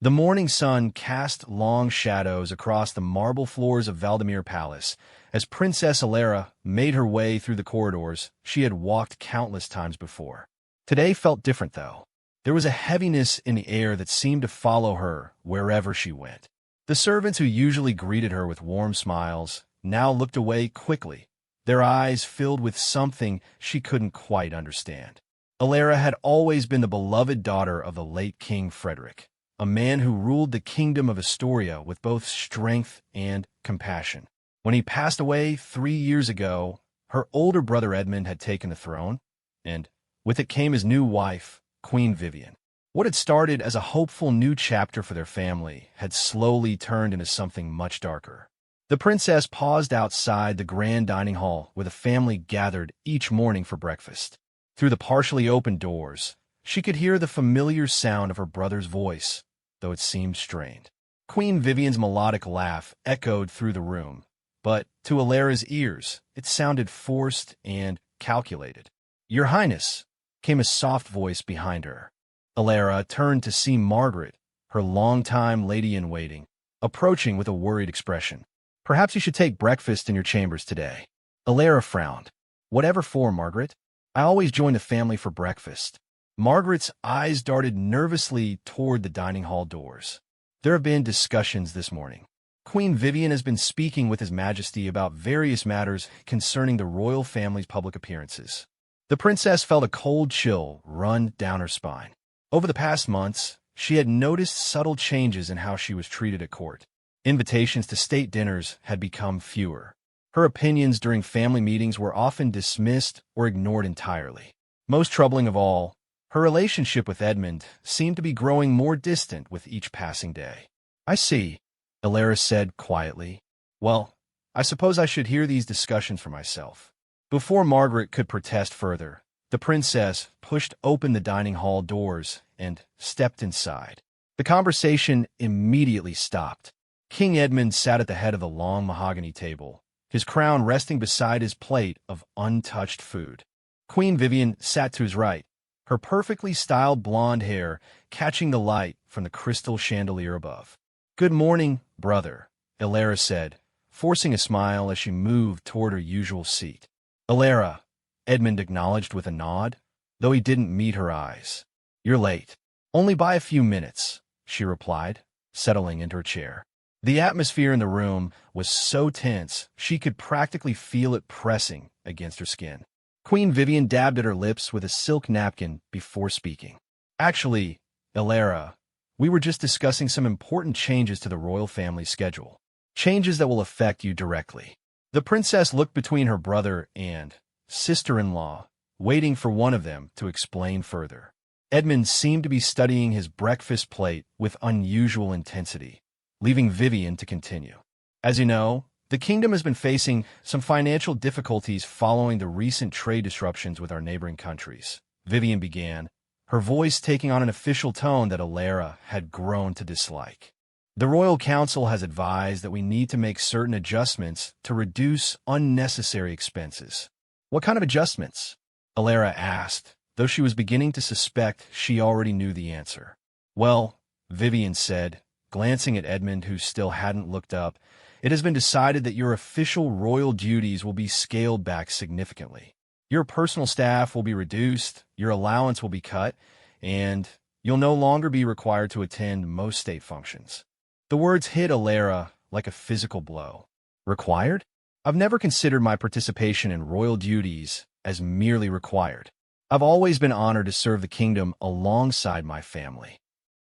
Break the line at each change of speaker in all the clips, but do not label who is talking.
The morning sun cast long shadows across the marble floors of Valdemir Palace as Princess Alara made her way through the corridors she had walked countless times before. Today felt different, though. There was a heaviness in the air that seemed to follow her wherever she went. The servants who usually greeted her with warm smiles now looked away quickly, their eyes filled with something she couldn't quite understand. Alara had always been the beloved daughter of the late King Frederick, a man who ruled the kingdom of Astoria with both strength and compassion. When he passed away 3 years ago, her older brother Edmund had taken the throne, and with it came his new wife, Queen Vivian. What had started as a hopeful new chapter for their family had slowly turned into something much darker. The princess paused outside the grand dining hall where the family gathered each morning for breakfast. Through the partially opened doors, she could hear the familiar sound of her brother's voice, though it seemed strained. Queen Vivian's melodic laugh echoed through the room, but to Alara's ears, it sounded forced and calculated. "Your Highness," came a soft voice behind her. Alara turned to see Margaret, her longtime lady-in-waiting, approaching with a worried expression. "Perhaps you should take breakfast in your chambers today." Alara frowned. "Whatever for, Margaret? I always join the family for breakfast." Margaret's eyes darted nervously toward the dining hall doors. "There have been discussions this morning. Queen Vivian has been speaking with His Majesty about various matters concerning the royal family's public appearances." The princess felt a cold chill run down her spine. Over the past months, she had noticed subtle changes in how she was treated at court. Invitations to state dinners had become fewer. Her opinions during family meetings were often dismissed or ignored entirely. Most troubling of all, her relationship with Edmund seemed to be growing more distant with each passing day. "I see," Alara said quietly. "Well, I suppose I should hear these discussions for myself." Before Margaret could protest further, the princess pushed open the dining hall doors and stepped inside. The conversation immediately stopped. King Edmund sat at the head of the long mahogany table, his crown resting beside his plate of untouched food. Queen Vivian sat to his right, her perfectly styled blonde hair catching the light from the crystal chandelier above. "Good morning, brother," Alara said, forcing a smile as she moved toward her usual seat. "Alara," Edmund acknowledged with a nod, though he didn't meet her eyes. "You're late." "Only by a few minutes," she replied, settling into her chair. The atmosphere in the room was so tense she could practically feel it pressing against her skin. Queen Vivian dabbed at her lips with a silk napkin before speaking. "Actually, Alara, we were just discussing some important changes to the royal family schedule. Changes that will affect you directly." The princess looked between her brother and sister-in-law, waiting for one of them to explain further. Edmund seemed to be studying his breakfast plate with unusual intensity, leaving Vivian to continue. "As you know, the kingdom has been facing some financial difficulties following the recent trade disruptions with our neighboring countries," Vivian began, her voice taking on an official tone that Alara had grown to dislike. "The Royal Council has advised that we need to make certain adjustments to reduce unnecessary expenses." "What kind of adjustments?" Alara asked, though she was beginning to suspect she already knew the answer. "Well," Vivian said, glancing at Edmund, who still hadn't looked up, "it has been decided that your official royal duties will be scaled back significantly. Your personal staff will be reduced, your allowance will be cut, and you'll no longer be required to attend most state functions." The words hit Alara like a physical blow. "Required? I've never considered my participation in royal duties as merely required. I've always been honored to serve the kingdom alongside my family."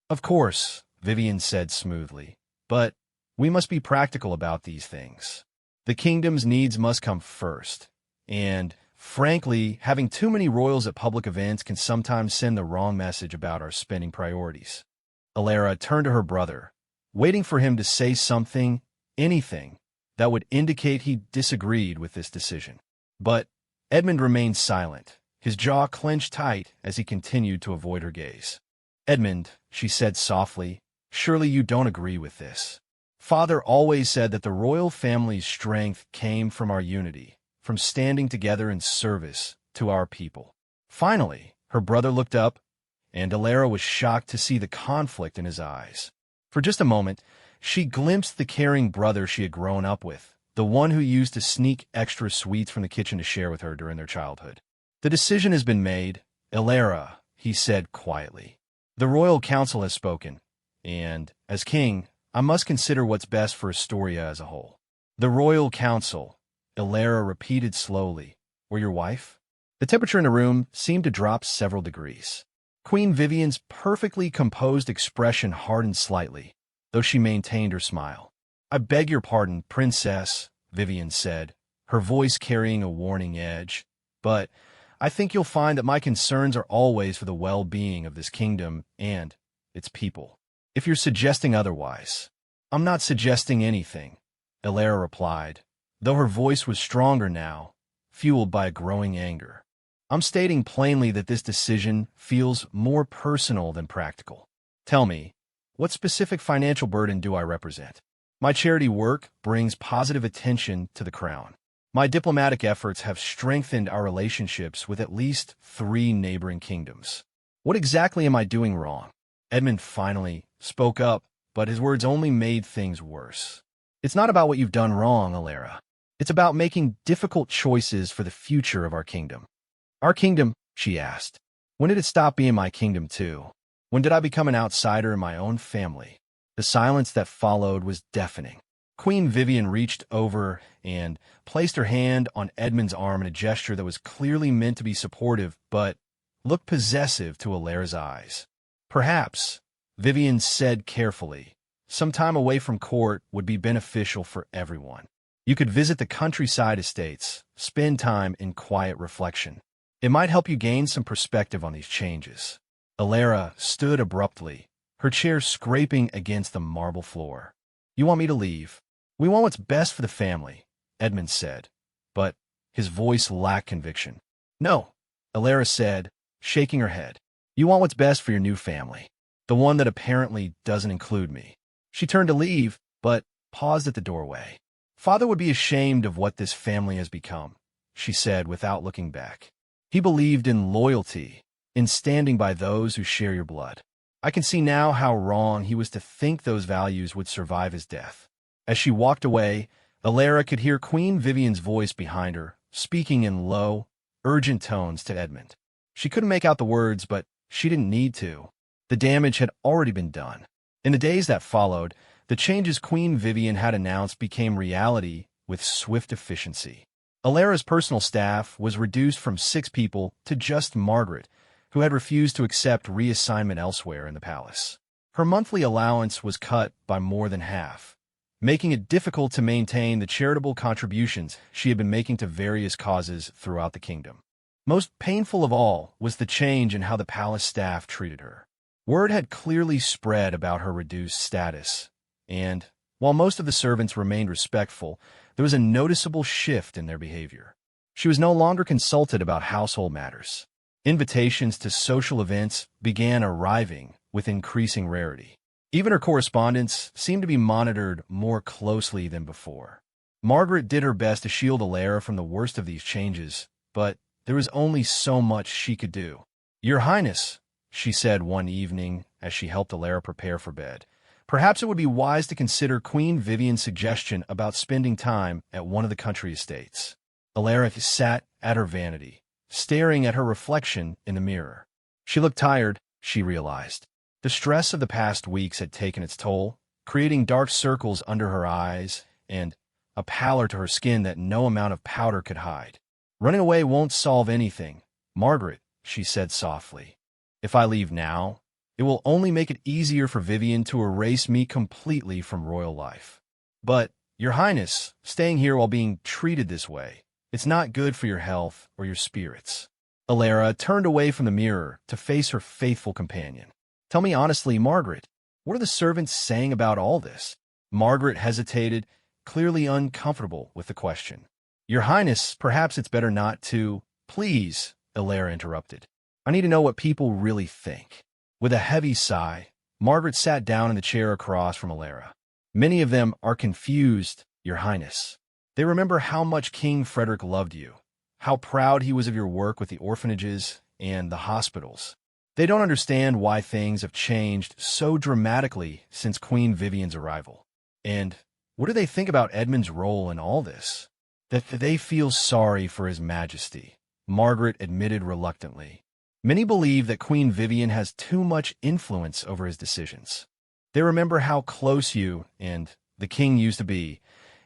"Of course," Vivian said smoothly, "but we must be practical about these things. The kingdom's needs must come first, and, frankly, having too many royals at public events can sometimes send the wrong message about our spending priorities." Alara turned to her brother, waiting for him to say something, anything, that would indicate he disagreed with this decision. But Edmund remained silent, his jaw clenched tight as he continued to avoid her gaze. "Edmund," she said softly, "surely you don't agree with this. Father always said that the royal family's strength came from our unity, from standing together in service to our people." Finally, her brother looked up, and Alara was shocked to see the conflict in his eyes. For just a moment, she glimpsed the caring brother she had grown up with, the one who used to sneak extra sweets from the kitchen to share with her during their childhood. The decision has been made, Elara, he said quietly. The royal council has spoken, and, as king, I must consider what's best for Astoria as a whole. The royal council, Elara repeated slowly. Or your wife? The temperature in the room seemed to drop several degrees. Queen Vivian's perfectly composed expression hardened slightly, though she maintained her smile. I beg your pardon, Princess, Vivian said, her voice carrying a warning edge, but I think you'll find that my concerns are always for the well-being of this kingdom and its people. If you're suggesting otherwise, I'm not suggesting anything, Elara replied, though her voice was stronger now, fueled by a growing anger. I'm stating plainly that this decision feels more personal than practical. Tell me, what specific financial burden do I represent? My charity work brings positive attention to the crown. My diplomatic efforts have strengthened our relationships with at least 3 neighboring kingdoms. What exactly am I doing wrong? Edmund finally spoke up, but his words only made things worse. It's not about what you've done wrong, Elara. It's about making difficult choices for the future of our kingdom. Our kingdom, she asked. When did it stop being my kingdom too? When did I become an outsider in my own family? The silence that followed was deafening. Queen Vivian reached over and placed her hand on Edmund's arm in a gesture that was clearly meant to be supportive, but looked possessive to Elara's eyes. Perhaps, Vivian said carefully, some time away from court would be beneficial for everyone. You could visit the countryside estates, spend time in quiet reflection. It might help you gain some perspective on these changes. Elara stood abruptly, her chair scraping against the marble floor. You want me to leave? We want what's best for the family, Edmund said, but his voice lacked conviction. No, Elara said, shaking her head. You want what's best for your new family, the one that apparently doesn't include me. She turned to leave, but paused at the doorway. Father would be ashamed of what this family has become, she said without looking back. He believed in loyalty, in standing by those who share your blood. I can see now how wrong he was to think those values would survive his death. As she walked away, Elara could hear Queen Vivian's voice behind her, speaking in low, urgent tones to Edmund. She couldn't make out the words, but she didn't need to. The damage had already been done. In the days that followed, the changes Queen Vivian had announced became reality with swift efficiency. Elara's personal staff was reduced from 6 people to just Margaret, who had refused to accept reassignment elsewhere in the palace. Her monthly allowance was cut by more than half, making it difficult to maintain the charitable contributions she had been making to various causes throughout the kingdom. Most painful of all was the change in how the palace staff treated her. Word had clearly spread about her reduced status, and, while most of the servants remained respectful, there was a noticeable shift in their behavior. She was no longer consulted about household matters. Invitations to social events began arriving with increasing rarity. Even her correspondence seemed to be monitored more closely than before. Margaret did her best to shield Elara from the worst of these changes, but there was only so much she could do. Your Highness, she said one evening as she helped Elara prepare for bed, perhaps it would be wise to consider Queen Vivian's suggestion about spending time at one of the country estates. Elara sat at her vanity, staring at her reflection in the mirror. She looked tired, she realized. The stress of the past weeks had taken its toll, creating dark circles under her eyes and a pallor to her skin that no amount of powder could hide. Running away won't solve anything, Margaret, she said softly. If I leave now, it will only make it easier for Vivian to erase me completely from royal life. But, Your Highness, staying here while being treated this way, it's not good for your health or your spirits. Elara turned away from the mirror to face her faithful companion. Tell me honestly, Margaret, what are the servants saying about all this? Margaret hesitated, clearly uncomfortable with the question. Your Highness, perhaps it's better not to. Please, Elara interrupted. I need to know what people really think. With a heavy sigh, Margaret sat down in the chair across from Elara. Many of them are confused, Your Highness. They remember how much King Frederick loved you, how proud he was of your work with the orphanages and the hospitals. They don't understand why things have changed so dramatically since Queen Vivian's arrival. And what do they think about Edmund's role in all this? That they feel sorry for His Majesty, Margaret admitted reluctantly. Many believe that Queen Vivian has too much influence over his decisions. They remember how close you and the king used to be,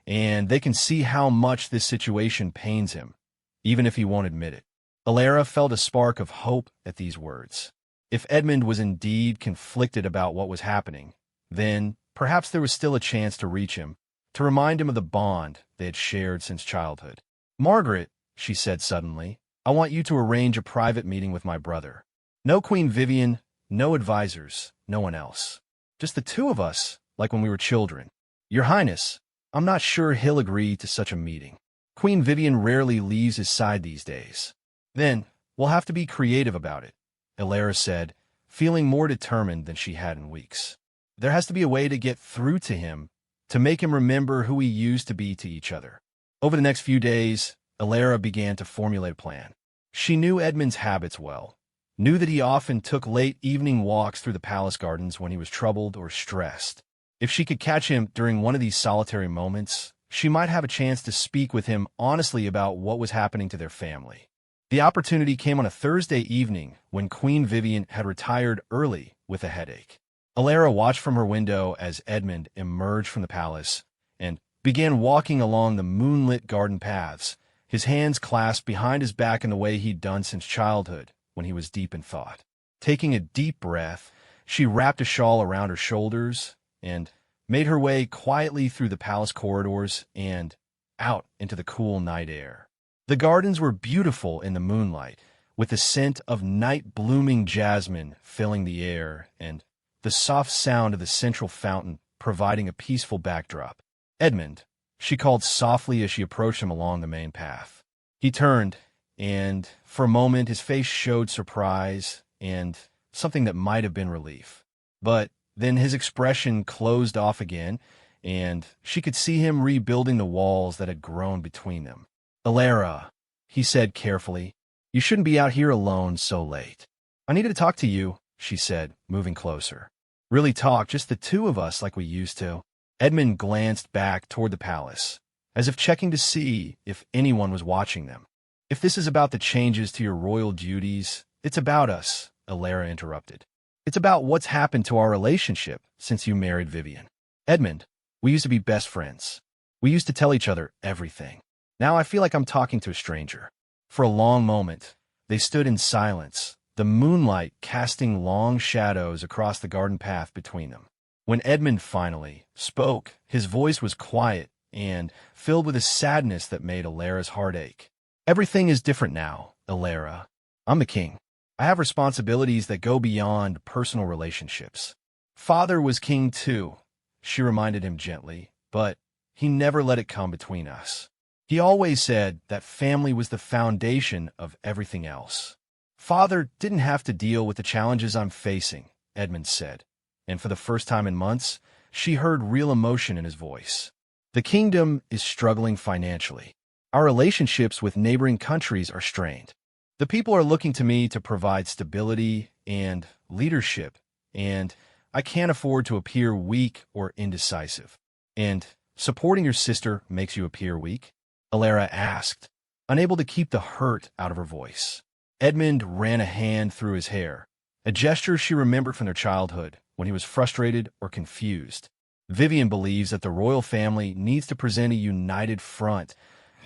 and they can see how much this situation pains him, even if he won't admit it. Alara felt a spark of hope at these words. If Edmund was indeed conflicted about what was happening, then perhaps there was still a chance to reach him, to remind him of the bond they had shared since childhood. "Margaret," she said suddenly, "I want you to arrange a private meeting with my brother. No Queen Vivian, no advisors, no one else. Just the two of us, like when we were children. Your Highness, I'm not sure he'll agree to such a meeting. Queen Vivian rarely leaves his side these days." "Then we'll have to be creative about it," Alara said, feeling more determined than she had in weeks. "There has to be a way to get through to him, to make him remember who we used to be to each other." Over the next few days, Alara began to formulate a plan. She knew Edmund's habits well, knew that he often took late evening walks through the palace gardens when he was troubled or stressed. If she could catch him during one of these solitary moments, she might have a chance to speak with him honestly about what was happening to their family. The opportunity came on a Thursday evening when Queen Vivian had retired early with a headache. Alara watched from her window as Edmund emerged from the palace and began walking along the moonlit garden paths, his hands clasped behind his back in the way he'd done since childhood when he was deep in thought. Taking a deep breath, she wrapped a shawl around her shoulders and made her way quietly through the palace corridors and out into the cool night air. The gardens were beautiful in the moonlight, with the scent of night-blooming jasmine filling the air and the soft sound of the central fountain providing a peaceful backdrop. "Edmund," she called softly as she approached him along the main path. He turned, and for a moment his face showed surprise and something that might have been relief. But then his expression closed off again, and she could see him rebuilding the walls that had grown between them. "Alara," he said carefully, "you shouldn't be out here alone so late." "I needed to talk to you," she said, moving closer. "Really talk, just the two of us like we used to." Edmund glanced back toward the palace, as if checking to see if anyone was watching them. "If this is about the changes to your royal duties, it's about us," Alara interrupted. "It's about what's happened to our relationship since you married Vivian. Edmund, we used to be best friends. We used to tell each other everything. Now I feel like I'm talking to a stranger." For a long moment, they stood in silence, the moonlight casting long shadows across the garden path between them. When Edmund finally spoke, his voice was quiet and filled with a sadness that made Alara's heart ache. "Everything is different now, Alara. I'm the king. I have responsibilities that go beyond personal relationships. Father was king too," she reminded him gently, "but he never let it come between us. He always said that family was the foundation of everything else." "Father didn't have to deal with the challenges I'm facing," Edmund said, and for the first time in months, she heard real emotion in his voice. "The kingdom is struggling financially. Our relationships with neighboring countries are strained. The people are looking to me to provide stability and leadership, and I can't afford to appear weak or indecisive." "And supporting your sister makes you appear weak?" Alara asked, unable to keep the hurt out of her voice. Edmund ran a hand through his hair, a gesture she remembered from their childhood when he was frustrated or confused. "Vivian believes that the royal family needs to present a united front,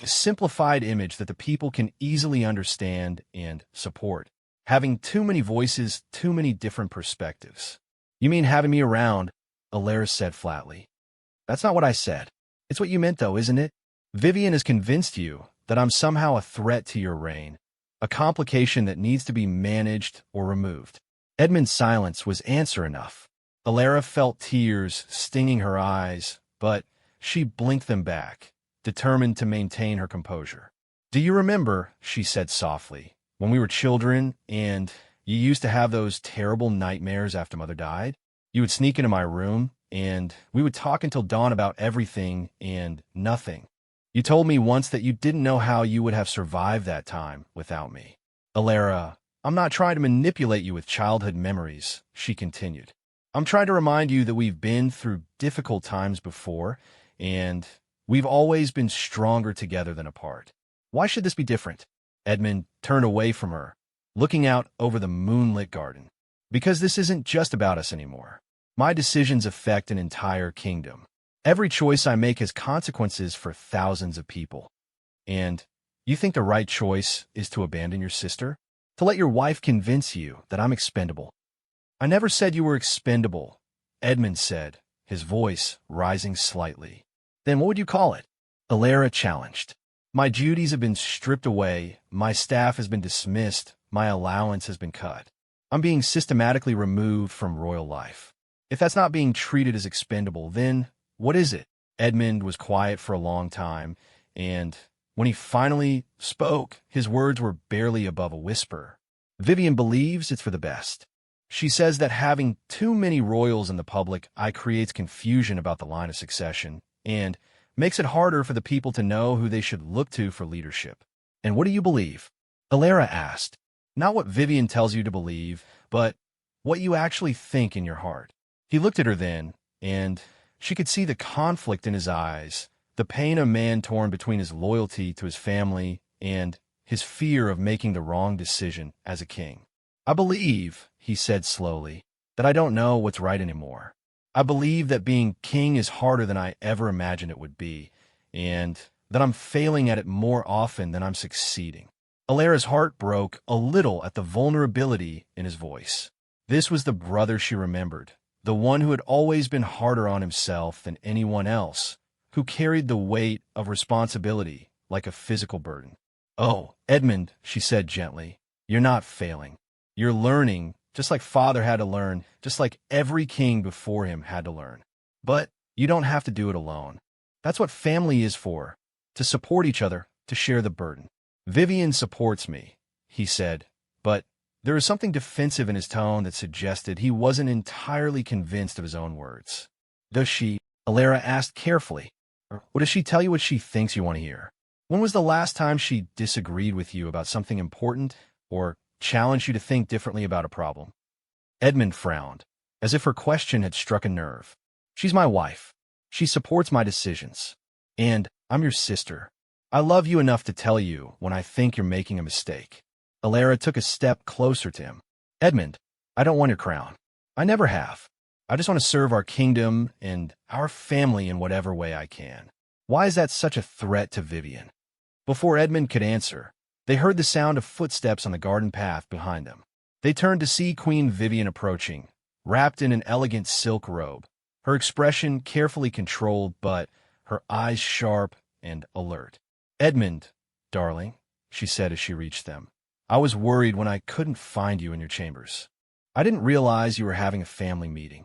a simplified image that the people can easily understand and support. Having too many voices, too many different perspectives." "You mean having me around?" Alara said flatly. "That's not what I said. It's what you meant, though, isn't it? Vivian has convinced you that I'm somehow a threat to your reign, a complication that needs to be managed or removed." Edmund's silence was answer enough. Alara felt tears stinging her eyes, but she blinked them back, determined to maintain her composure. "Do you remember," she said softly, "when we were children and you used to have those terrible nightmares after Mother died? You would sneak into my room, and we would talk until dawn about everything and nothing. You told me once that you didn't know how you would have survived that time without me." Alara, I'm not trying to manipulate you with childhood memories, she continued. I'm trying to remind you that we've been through difficult times before, and we've always been stronger together than apart. Why should this be different? Edmund turned away from her, looking out over the moonlit garden. Because this isn't just about us anymore. My decisions affect an entire kingdom. Every choice I make has consequences for thousands of people. And you think the right choice is to abandon your sister? To let your wife convince you that I'm expendable? I never said you were expendable, Edmund said, his voice rising slightly. Then what would you call it? Alara challenged. My duties have been stripped away, my staff has been dismissed, my allowance has been cut. I'm being systematically removed from royal life. If that's not being treated as expendable, then what is it? Edmund was quiet for a long time, and when he finally spoke, his words were barely above a whisper. Vivian believes it's for the best. She says that having too many royals in the public eye creates confusion about the line of succession and makes it harder for the people to know who they should look to for leadership. And what do you believe? Alara asked. Not what Vivian tells you to believe, but what you actually think in your heart. He looked at her then, and she could see the conflict in his eyes, the pain of a man torn between his loyalty to his family and his fear of making the wrong decision as a king. I believe, he said slowly, that I don't know what's right anymore. I believe that being king is harder than I ever imagined it would be, and that I'm failing at it more often than I'm succeeding. Alara's heart broke a little at the vulnerability in his voice. This was the brother she remembered, the one who had always been harder on himself than anyone else, who carried the weight of responsibility like a physical burden. Oh, Edmund, she said gently, you're not failing. You're learning, just like father had to learn, just like every king before him had to learn. But you don't have to do it alone. That's what family is for, to support each other, to share the burden. Vivian supports me, he said, but there was something defensive in his tone that suggested he wasn't entirely convinced of his own words. Does she? Alara asked carefully. Or does she tell you what she thinks you want to hear? When was the last time she disagreed with you about something important or challenged you to think differently about a problem? Edmund frowned, as if her question had struck a nerve. She's my wife. She supports my decisions. And I'm your sister. I love you enough to tell you when I think you're making a mistake. Alara took a step closer to him. Edmund, I don't want your crown. I never have. I just want to serve our kingdom and our family in whatever way I can. Why is that such a threat to Vivian? Before Edmund could answer, they heard the sound of footsteps on the garden path behind them. They turned to see Queen Vivian approaching, wrapped in an elegant silk robe, her expression carefully controlled but her eyes sharp and alert. Edmund, darling, she said as she reached them. I was worried when I couldn't find you in your chambers. I didn't realize you were having a family meeting.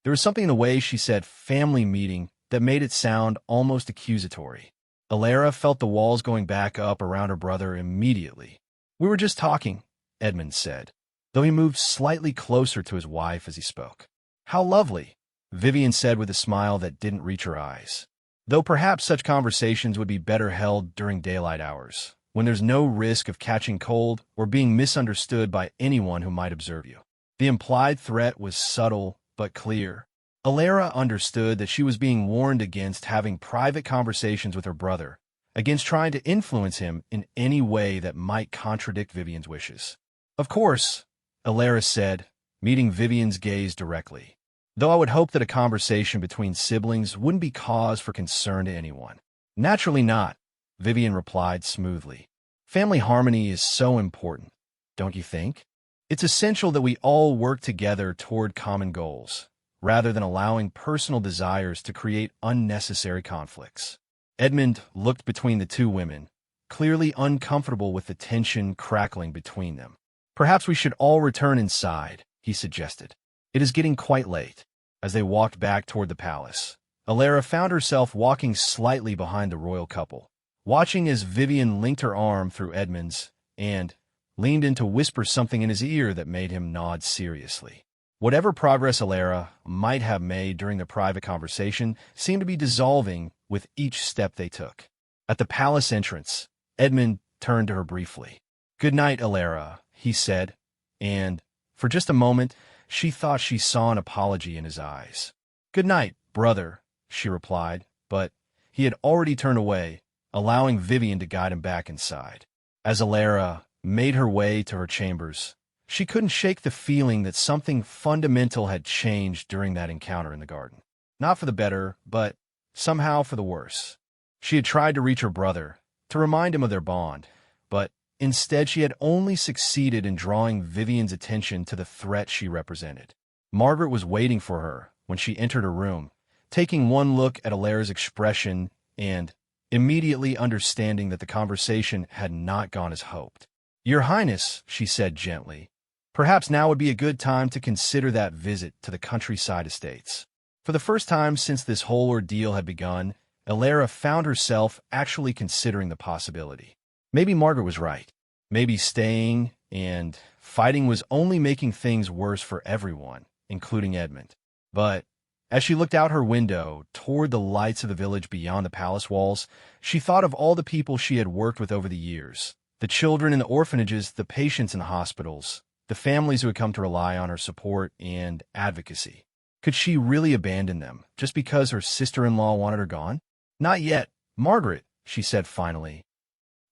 There was something in the way she said family meeting that made it sound almost accusatory. Alara felt the walls going back up around her brother immediately. We were just talking, Edmund said, though he moved slightly closer to his wife as he spoke. How lovely, Vivian said with a smile that didn't reach her eyes. Though perhaps such conversations would be better held during daylight hours, when there's no risk of catching cold or being misunderstood by anyone who might observe you. The implied threat was subtle but clear. Alara understood that she was being warned against having private conversations with her brother, against trying to influence him in any way that might contradict Vivian's wishes. Of course, Alara said, meeting Vivian's gaze directly. Though I would hope that a conversation between siblings wouldn't be cause for concern to anyone. Naturally not, Vivian replied smoothly. Family harmony is so important, don't you think? It's essential that we all work together toward common goals, rather than allowing personal desires to create unnecessary conflicts. Edmund looked between the two women, clearly uncomfortable with the tension crackling between them. Perhaps we should all return inside, he suggested. It is getting quite late. As they walked back toward the palace, Alara found herself walking slightly behind the royal couple, watching as Vivian linked her arm through Edmund's and leaned in to whisper something in his ear that made him nod seriously. Whatever progress Alara might have made during the private conversation seemed to be dissolving with each step they took. At the palace entrance, Edmund turned to her briefly. "Good night, Alara," he said, and, for just a moment, she thought she saw an apology in his eyes. "Good night, brother," she replied, but he had already turned away, allowing Vivian to guide him back inside. As Alara made her way to her chambers, she couldn't shake the feeling that something fundamental had changed during that encounter in the garden. Not for the better, but somehow for the worse. She had tried to reach her brother, to remind him of their bond, but instead she had only succeeded in drawing Vivian's attention to the threat she represented. Margaret was waiting for her when she entered her room, taking one look at Alara's expression and immediately understanding that the conversation had not gone as hoped. "Your Highness," she said gently, "perhaps now would be a good time to consider that visit to the countryside estates." For the first time since this whole ordeal had begun, Alara found herself actually considering the possibility. Maybe Margaret was right. Maybe staying and fighting was only making things worse for everyone, including Edmund. But as she looked out her window toward the lights of the village beyond the palace walls, she thought of all the people she had worked with over the years, the children in the orphanages, the patients in the hospitals, the families who had come to rely on her support and advocacy. Could she really abandon them just because her sister-in-law wanted her gone? "Not yet, Margaret," she said finally.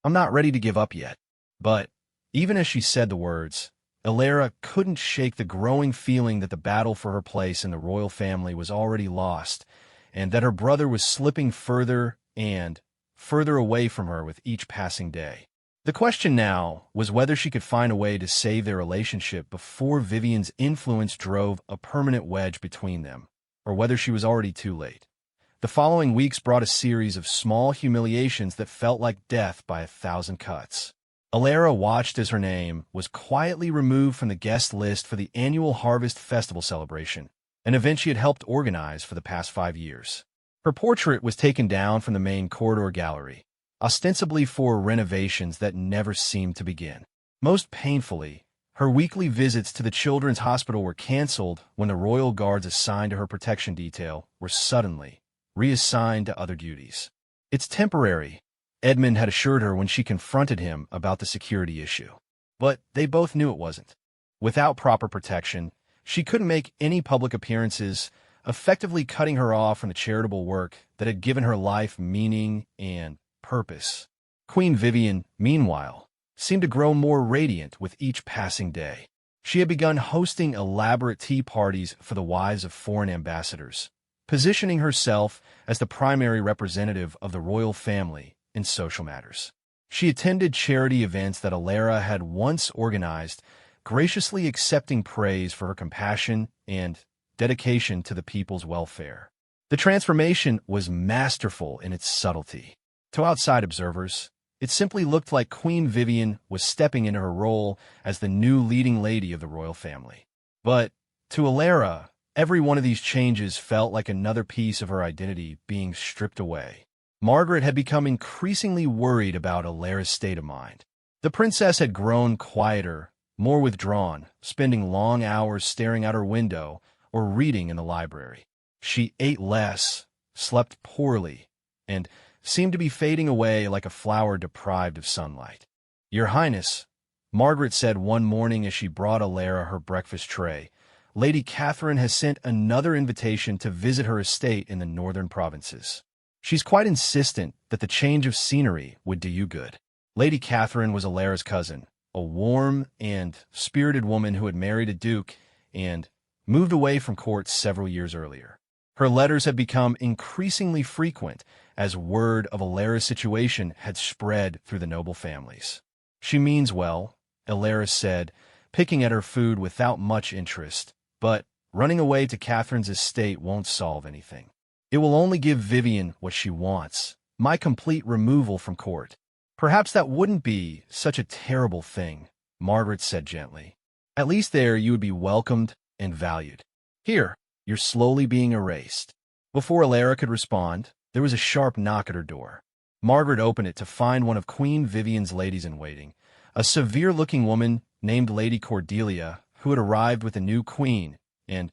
"I'm not ready to give up yet." But even as she said the words, Alara couldn't shake the growing feeling that the battle for her place in the royal family was already lost, and that her brother was slipping further and further away from her with each passing day. The question now was whether she could find a way to save their relationship before Vivian's influence drove a permanent wedge between them, or whether she was already too late. The following weeks brought a series of small humiliations that felt like death by 1,000 cuts. Alara watched as her name was quietly removed from the guest list for the annual Harvest Festival celebration, an event she had helped organize for the past 5 years. Her portrait was taken down from the main corridor gallery, ostensibly for renovations that never seemed to begin. Most painfully, her weekly visits to the children's hospital were canceled when the royal guards assigned to her protection detail were suddenly reassigned to other duties. "It's temporary," Edmund had assured her when she confronted him about the security issue. But they both knew it wasn't. Without proper protection, she couldn't make any public appearances, effectively cutting her off from the charitable work that had given her life meaning and purpose. Queen Vivian, meanwhile, seemed to grow more radiant with each passing day. She had begun hosting elaborate tea parties for the wives of foreign ambassadors, positioning herself as the primary representative of the royal family in social matters. She attended charity events that Alara had once organized, graciously accepting praise for her compassion and dedication to the people's welfare. The transformation was masterful in its subtlety. To outside observers, it simply looked like Queen Vivian was stepping into her role as the new leading lady of the royal family. But to Alara, every one of these changes felt like another piece of her identity being stripped away. Margaret had become increasingly worried about Alara's state of mind. The princess had grown quieter, more withdrawn, spending long hours staring out her window or reading in the library. She ate less, slept poorly, and seemed to be fading away like a flower deprived of sunlight. "Your Highness," Margaret said one morning as she brought Alara her breakfast tray, "Lady Catherine has sent another invitation to visit her estate in the northern provinces. She's quite insistent that the change of scenery would do you good." Lady Catherine was Alara's cousin, a warm and spirited woman who had married a duke and moved away from court several years earlier. Her letters had become increasingly frequent as word of Alara's situation had spread through the noble families. "She means well," Alara said, picking at her food without much interest, "but running away to Catherine's estate won't solve anything. It will only give Vivian what she wants, my complete removal from court." "Perhaps that wouldn't be such a terrible thing," Margaret said gently. "At least there you would be welcomed and valued. Here, you're slowly being erased." Before Alara could respond, there was a sharp knock at her door. Margaret opened it to find one of Queen Vivian's ladies-in-waiting, a severe-looking woman named Lady Cordelia, who had arrived with the new queen and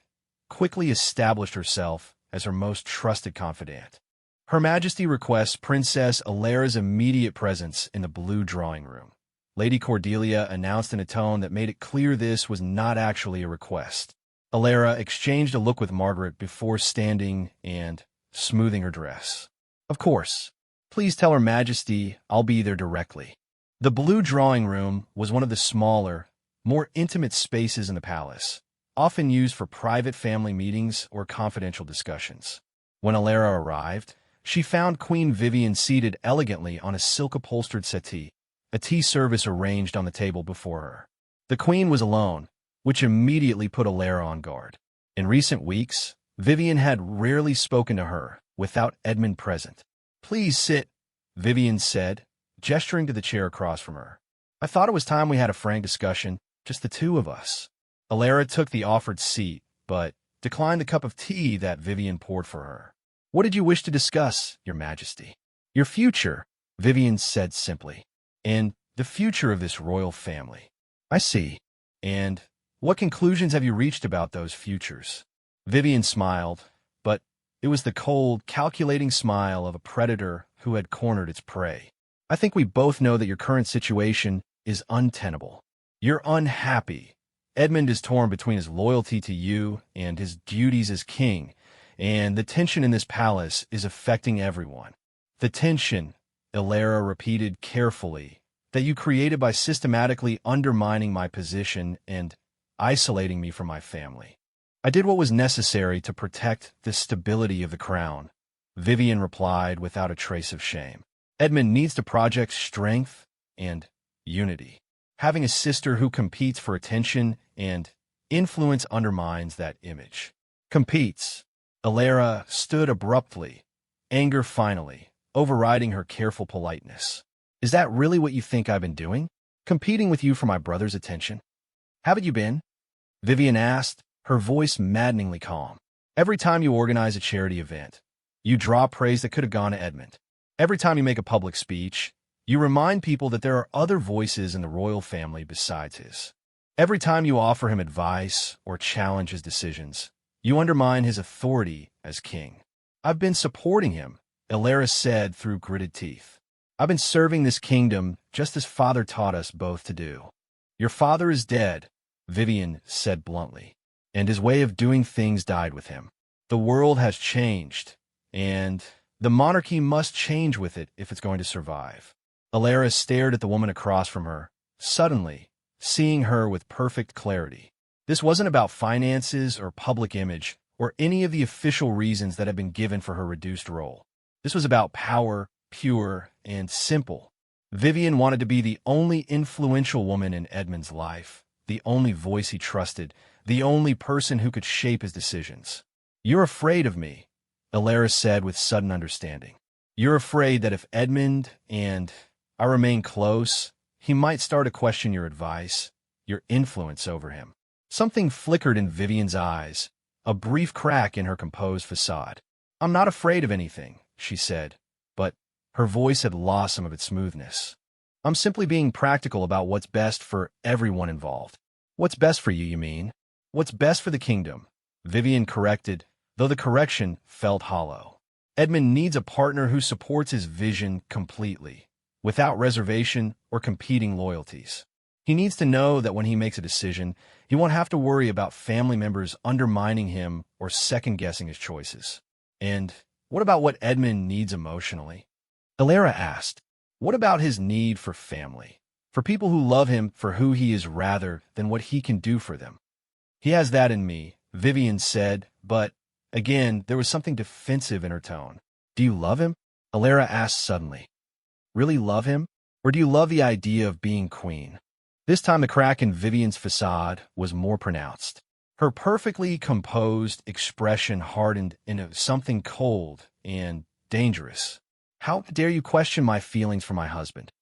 quickly established herself as her most trusted confidant. Her Majesty requests Princess Alara's immediate presence in the blue drawing room. Lady Cordelia announced in a tone that made it clear this was not actually a request. Alara exchanged a look with Margaret before standing and smoothing her dress. Of course. Please tell Her Majesty I'll be there directly. The blue drawing room was one of the smaller, more intimate spaces in the palace, often used for private family meetings or confidential discussions. When Alara arrived, she found Queen Vivian seated elegantly on a silk-upholstered settee, a tea service arranged on the table before her. The queen was alone, which immediately put Alara on guard. In recent weeks, Vivian had rarely spoken to her without Edmund present. "Please sit," Vivian said, gesturing to the chair across from her. "I thought it was time we had a frank discussion, just the two of us." Alara took the offered seat, but declined the cup of tea that Vivian poured for her. "What did you wish to discuss, Your Majesty?" "Your future," Vivian said simply. "And the future of this royal family." "I see. And what conclusions have you reached about those futures?" Vivian smiled, but it was the cold, calculating smile of a predator who had cornered its prey. "I think we both know that your current situation is untenable. You're unhappy. Edmund is torn between his loyalty to you and his duties as king, and the tension in this palace is affecting everyone. The tension," Alara repeated carefully, "that you created by systematically undermining my position and isolating me from my family." "I did what was necessary to protect the stability of the crown," Vivian replied without a trace of shame. "Edmund needs to project strength and unity. Having a sister who competes for attention and influence undermines that image." "Competes." Alara stood abruptly, anger finally overriding her careful politeness. "Is that really what you think I've been doing? Competing with you for my brother's attention?" "Haven't you been?" Vivian asked, her voice maddeningly calm. "Every time you organize a charity event, you draw praise that could have gone to Edmund. Every time you make a public speech, you remind people that there are other voices in the royal family besides his. Every time you offer him advice or challenge his decisions, you undermine his authority as king." "I've been supporting him," Alara said through gritted teeth. "I've been serving this kingdom just as father taught us both to do." "Your father is dead," Vivian said bluntly, "and his way of doing things died with him. The world has changed, and the monarchy must change with it if it's going to survive." Alara stared at the woman across from her, suddenly seeing her with perfect clarity. This wasn't about finances or public image or any of the official reasons that had been given for her reduced role. This was about power, pure and simple. Vivian wanted to be the only influential woman in Edmund's life, the only voice he trusted, the only person who could shape his decisions. "You're afraid of me," Alara said with sudden understanding. "You're afraid that if Edmund and I remain close, he might start to question your advice, your influence over him." Something flickered in Vivian's eyes, a brief crack in her composed facade. "I'm not afraid of anything," she said, but her voice had lost some of its smoothness. "I'm simply being practical about what's best for everyone involved." "What's best for you, you mean?" "What's best for the kingdom," Vivian corrected, though the correction felt hollow. "Edmund needs a partner who supports his vision completely, without reservation or competing loyalties. He needs to know that when he makes a decision, he won't have to worry about family members undermining him or second-guessing his choices." "And what about what Edmund needs emotionally?" Alara asked. "What about his need for family? For people who love him for who he is rather than what he can do for them?" "He has that in me," Vivian said, but, again, there was something defensive in her tone. "Do you love him?" Alara asked suddenly. "Really love him? Or do you love the idea of being queen?" This time the crack in Vivian's facade was more pronounced. Her perfectly composed expression hardened into something cold and dangerous. "How dare you question my feelings for my husband?"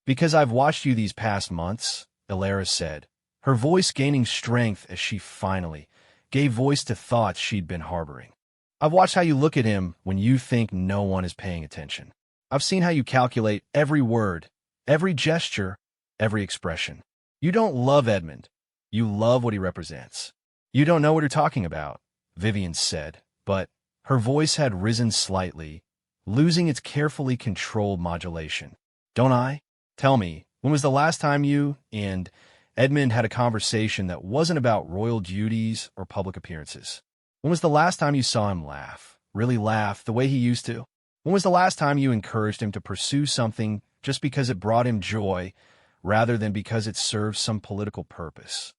"Because I've watched you these past months," Alara said, her voice gaining strength as she finally gave voice to thoughts she'd been harboring. "I've watched how you look at him when you think no one is paying attention. I've seen how you calculate every word, every gesture, every expression. You don't love Edmund. You love what he represents." "You don't know what you're talking about," Vivian said, but her voice had risen slightly, losing its carefully controlled modulation. "Don't I? Tell me, When was the last time you and Edmund had a conversation that wasn't about royal duties or public appearances? When was the last time you saw him laugh, really laugh, the way he used to? When was the last time you encouraged him to pursue something just because it brought him joy rather than because it served some political purpose?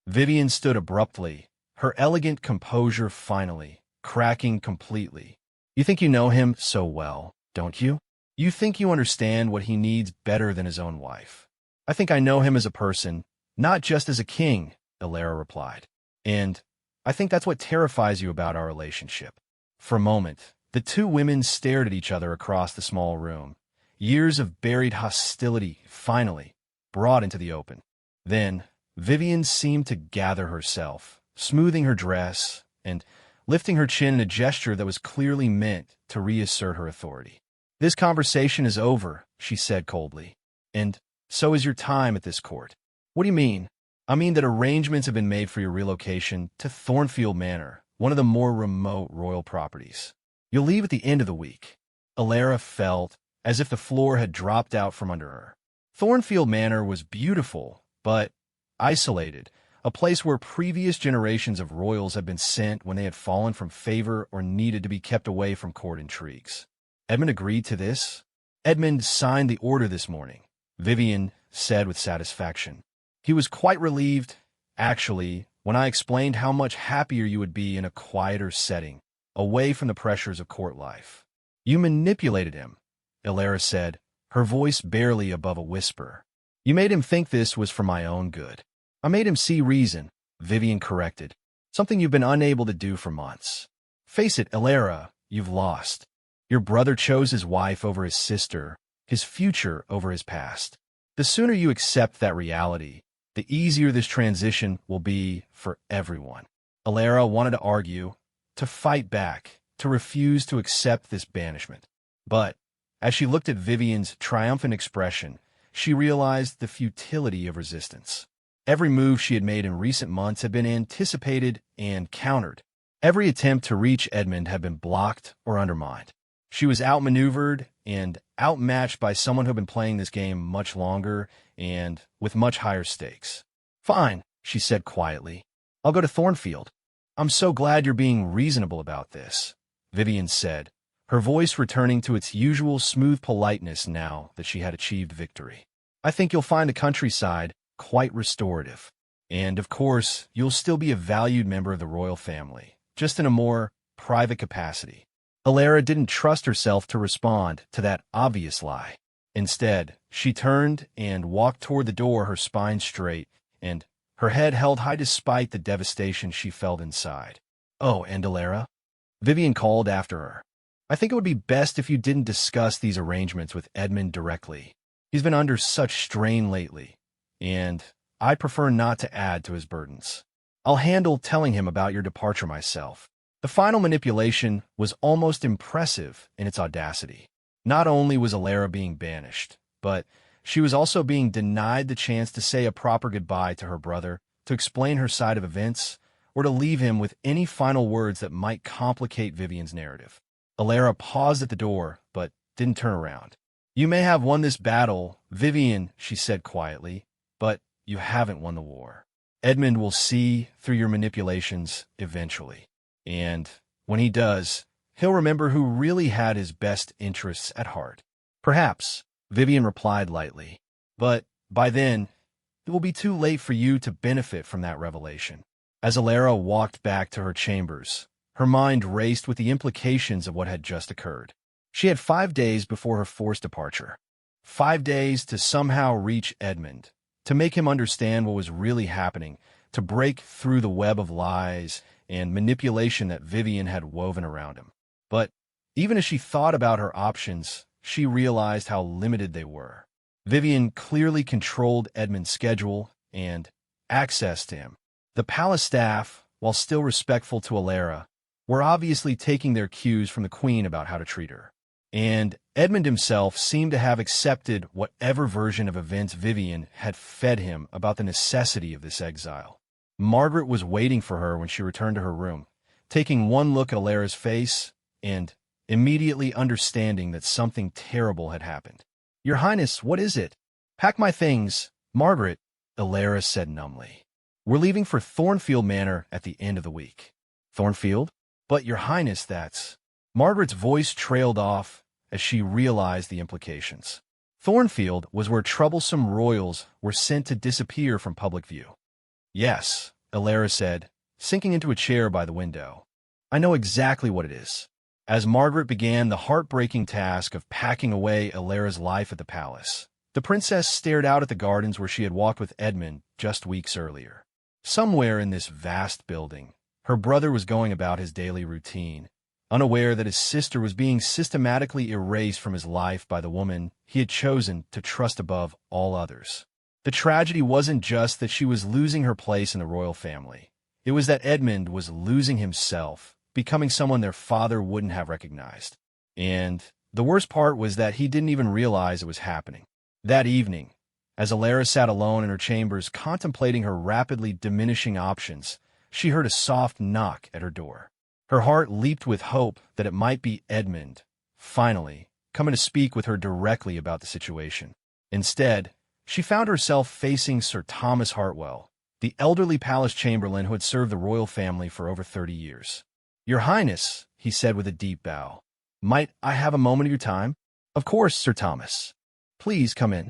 Vivian stood abruptly, her elegant composure finally cracking completely. You think you know him so well, don't you? You think you understand what he needs better than his own wife. I think I know him as a person, not just as a king, Alara replied. And I think that's what terrifies you about our relationship. For a moment, the two women stared at each other across the small room. Years of buried hostility, finally, brought into the open. Then, Vivian seemed to gather herself, smoothing her dress and lifting her chin in a gesture that was clearly meant to reassert her authority. This conversation is over, she said coldly. And so is your time at this court. What do you mean? I mean that arrangements have been made for your relocation to Thornfield Manor, one of the more remote royal properties. You'll leave at the end of the week. Alara felt as if the floor had dropped out from under her. Thornfield Manor was beautiful, but isolated, a place where previous generations of royals had been sent when they had fallen from favor or needed to be kept away from court intrigues. Edmund agreed to this. Edmund signed the order this morning, Vivian said with satisfaction. He was quite relieved, actually, when I explained how much happier you would be in a quieter setting, away from the pressures of court life. You manipulated him, Alara said, her voice barely above a whisper. You made him think this was for my own good. I made him see reason, Vivian corrected, something you've been unable to do for months. Face it, Alara, you've lost. Your brother chose his wife over his sister, his future over his past. The sooner you accept that reality, the easier this transition will be for everyone. Alara wanted to argue, to fight back, to refuse to accept this banishment. But, as she looked at Vivian's triumphant expression, she realized the futility of resistance. Every move she had made in recent months had been anticipated and countered. Every attempt to reach Edmund had been blocked or undermined. She was outmaneuvered and outmatched by someone who had been playing this game much longer and with much higher stakes. Fine, she said quietly. I'll go to Thornfield. I'm so glad you're being reasonable about this, Vivian said, her voice returning to its usual smooth politeness now that she had achieved victory. I think you'll find the countryside quite restorative. And, of course, you'll still be a valued member of the royal family, just in a more private capacity. Alara didn't trust herself to respond to that obvious lie. Instead, she turned and walked toward the door, her spine straight, and her head held high despite the devastation she felt inside. Oh, and Alara? Vivian called after her. I think it would be best if you didn't discuss these arrangements with Edmund directly. He's been under such strain lately, and I'd prefer not to add to his burdens. I'll handle telling him about your departure myself. The final manipulation was almost impressive in its audacity. Not only was Alara being banished, but she was also being denied the chance to say a proper goodbye to her brother, to explain her side of events, or to leave him with any final words that might complicate Vivian's narrative. Alara paused at the door, but didn't turn around. You may have won this battle, Vivian, she said quietly, but you haven't won the war. Edmund will see through your manipulations eventually. And when he does, he'll remember who really had his best interests at heart. Perhaps, Vivian replied lightly, but by then, it will be too late for you to benefit from that revelation. As Alara walked back to her chambers, her mind raced with the implications of what had just occurred. She had 5 days before her forced departure. 5 days to somehow reach Edmund, to make him understand what was really happening, to break through the web of lies and manipulation that Vivian had woven around him. But even as she thought about her options, she realized how limited they were. Vivian clearly controlled Edmund's schedule and access to him. The palace staff, while still respectful to Alara, were obviously taking their cues from the queen about how to treat her. And Edmund himself seemed to have accepted whatever version of events Vivian had fed him about the necessity of this exile. Margaret was waiting for her when she returned to her room, taking one look at Alara's face and immediately understanding that something terrible had happened. Your Highness, what is it? Pack my things, Margaret, Alara said numbly. We're leaving for Thornfield Manor at the end of the week. Thornfield? But, Your Highness, that's... Margaret's voice trailed off as she realized the implications. Thornfield was where troublesome royals were sent to disappear from public view. Yes, Alara said, sinking into a chair by the window. I know exactly what it is. As Margaret began the heartbreaking task of packing away Alara's life at the palace, the princess stared out at the gardens where she had walked with Edmund just weeks earlier. Somewhere in this vast building, her brother was going about his daily routine, unaware that his sister was being systematically erased from his life by the woman he had chosen to trust above all others. The tragedy wasn't just that she was losing her place in the royal family. It was that Edmund was losing himself, becoming someone their father wouldn't have recognized. And the worst part was that he didn't even realize it was happening. That evening, as Alara sat alone in her chambers contemplating her rapidly diminishing options, she heard a soft knock at her door. Her heart leaped with hope that it might be Edmund, finally, coming to speak with her directly about the situation. Instead, she found herself facing Sir Thomas Hartwell, the elderly palace chamberlain who had served the royal family for over 30 years. Your Highness, he said with a deep bow, might I have a moment of your time? Of course, Sir Thomas. Please come in.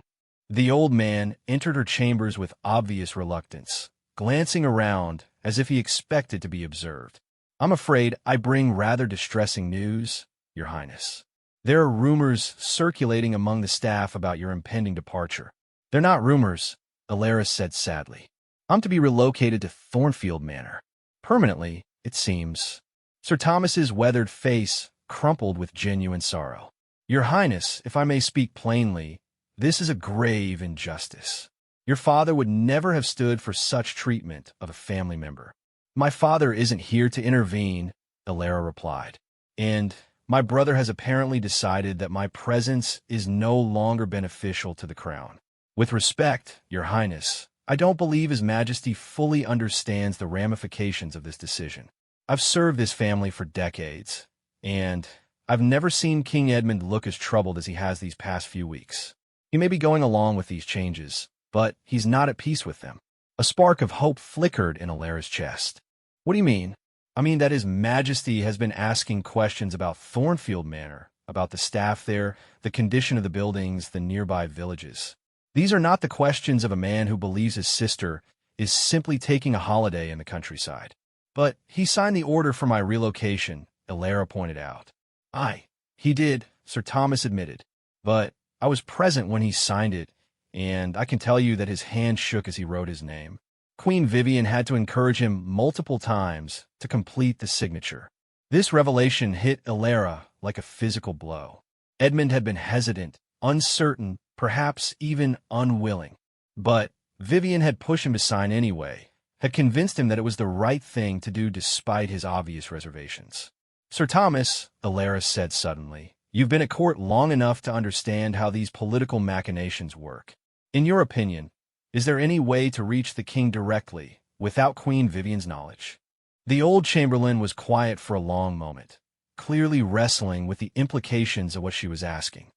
The old man entered her chambers with obvious reluctance, glancing around as if he expected to be observed. I'm afraid I bring rather distressing news, Your Highness. There are rumors circulating among the staff about your impending departure. They're not rumors, Alara said sadly. I'm to be relocated to Thornfield Manor. Permanently, it seems. Sir Thomas's weathered face crumpled with genuine sorrow. Your Highness, if I may speak plainly, this is a grave injustice. Your father would never have stood for such treatment of a family member. My father isn't here to intervene, Alara replied. And my brother has apparently decided that my presence is no longer beneficial to the crown. With respect, Your Highness, I don't believe His Majesty fully understands the ramifications of this decision. I've served this family for decades, and I've never seen King Edmund look as troubled as he has these past few weeks. He may be going along with these changes, but he's not at peace with them. A spark of hope flickered in Alara's chest. What do you mean? I mean that His Majesty has been asking questions about Thornfield Manor, about the staff there, the condition of the buildings, the nearby villages. These are not the questions of a man who believes his sister is simply taking a holiday in the countryside. But he signed the order for my relocation, Alara pointed out. Aye, he did, Sir Thomas admitted. But I was present when he signed it, and I can tell you that his hand shook as he wrote his name. Queen Vivian had to encourage him multiple times to complete the signature. This revelation hit Alara like a physical blow. Edmund had been hesitant, uncertain, perhaps even unwilling. But Vivian had pushed him to sign anyway, had convinced him that it was the right thing to do despite his obvious reservations. Sir Thomas, Alara said suddenly, you've been at court long enough to understand how these political machinations work. In your opinion, is there any way to reach the king directly, without Queen Vivian's knowledge? The old chamberlain was quiet for a long moment, clearly wrestling with the implications of what she was asking.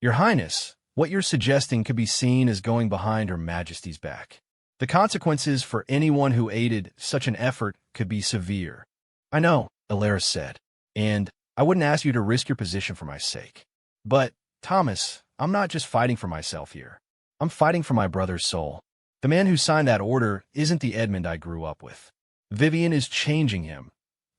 Your Highness, what you're suggesting could be seen as going behind Her Majesty's back. The consequences for anyone who aided such an effort could be severe. I know, Alara said, and I wouldn't ask you to risk your position for my sake. But, Thomas, I'm not just fighting for myself here. I'm fighting for my brother's soul. The man who signed that order isn't the Edmund I grew up with. Vivian is changing him,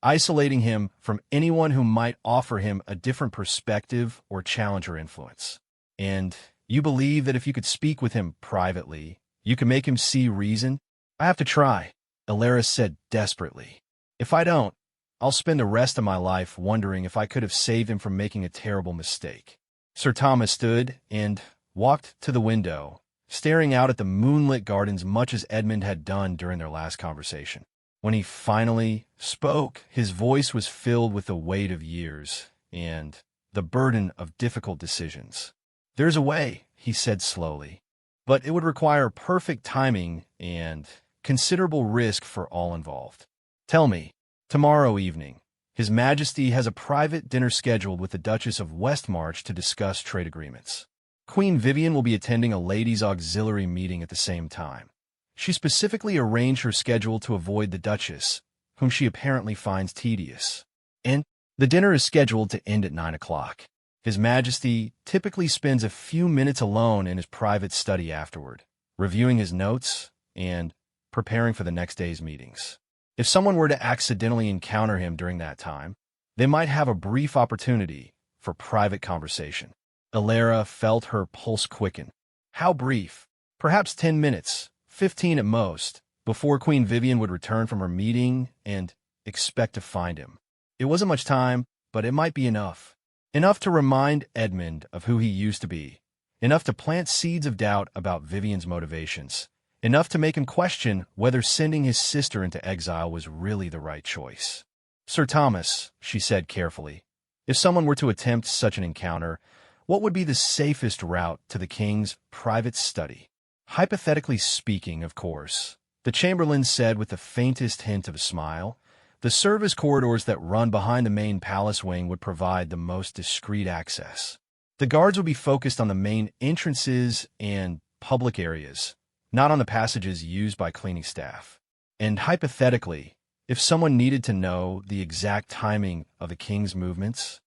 isolating him from anyone who might offer him a different perspective or challenge her influence. And you believe that if you could speak with him privately, you can make him see reason? I have to try, Alara said desperately. If I don't, I'll spend the rest of my life wondering if I could have saved him from making a terrible mistake. Sir Thomas stood and walked to the window, staring out at the moonlit gardens much as Edmund had done during their last conversation. When he finally spoke, his voice was filled with the weight of years and the burden of difficult decisions. There's a way, he said slowly, but it would require perfect timing and considerable risk for all involved. Tell me, tomorrow evening, His Majesty has a private dinner scheduled with the Duchess of Westmarch to discuss trade agreements. Queen Vivian will be attending a ladies' auxiliary meeting at the same time. She specifically arranged her schedule to avoid the Duchess, whom she apparently finds tedious. And the dinner is scheduled to end at 9 o'clock. His Majesty typically spends a few minutes alone in his private study afterward, reviewing his notes and preparing for the next day's meetings. If someone were to accidentally encounter him during that time, they might have a brief opportunity for private conversation. Alara felt her pulse quicken. How brief? Perhaps 10 minutes, 15 at most, before Queen Vivian would return from her meeting and expect to find him. It wasn't much time, but it might be enough. Enough to remind Edmund of who he used to be. Enough to plant seeds of doubt about Vivian's motivations. Enough to make him question whether sending his sister into exile was really the right choice. "Sir Thomas," she said carefully, "if someone were to attempt such an encounter, what would be the safest route to the king's private study?" "Hypothetically speaking, of course," the Chamberlain said with the faintest hint of a smile, "the service corridors that run behind the main palace wing would provide the most discreet access. The guards would be focused on the main entrances and public areas, not on the passages used by cleaning staff. And hypothetically, if someone needed to know the exact timing of the king's movements,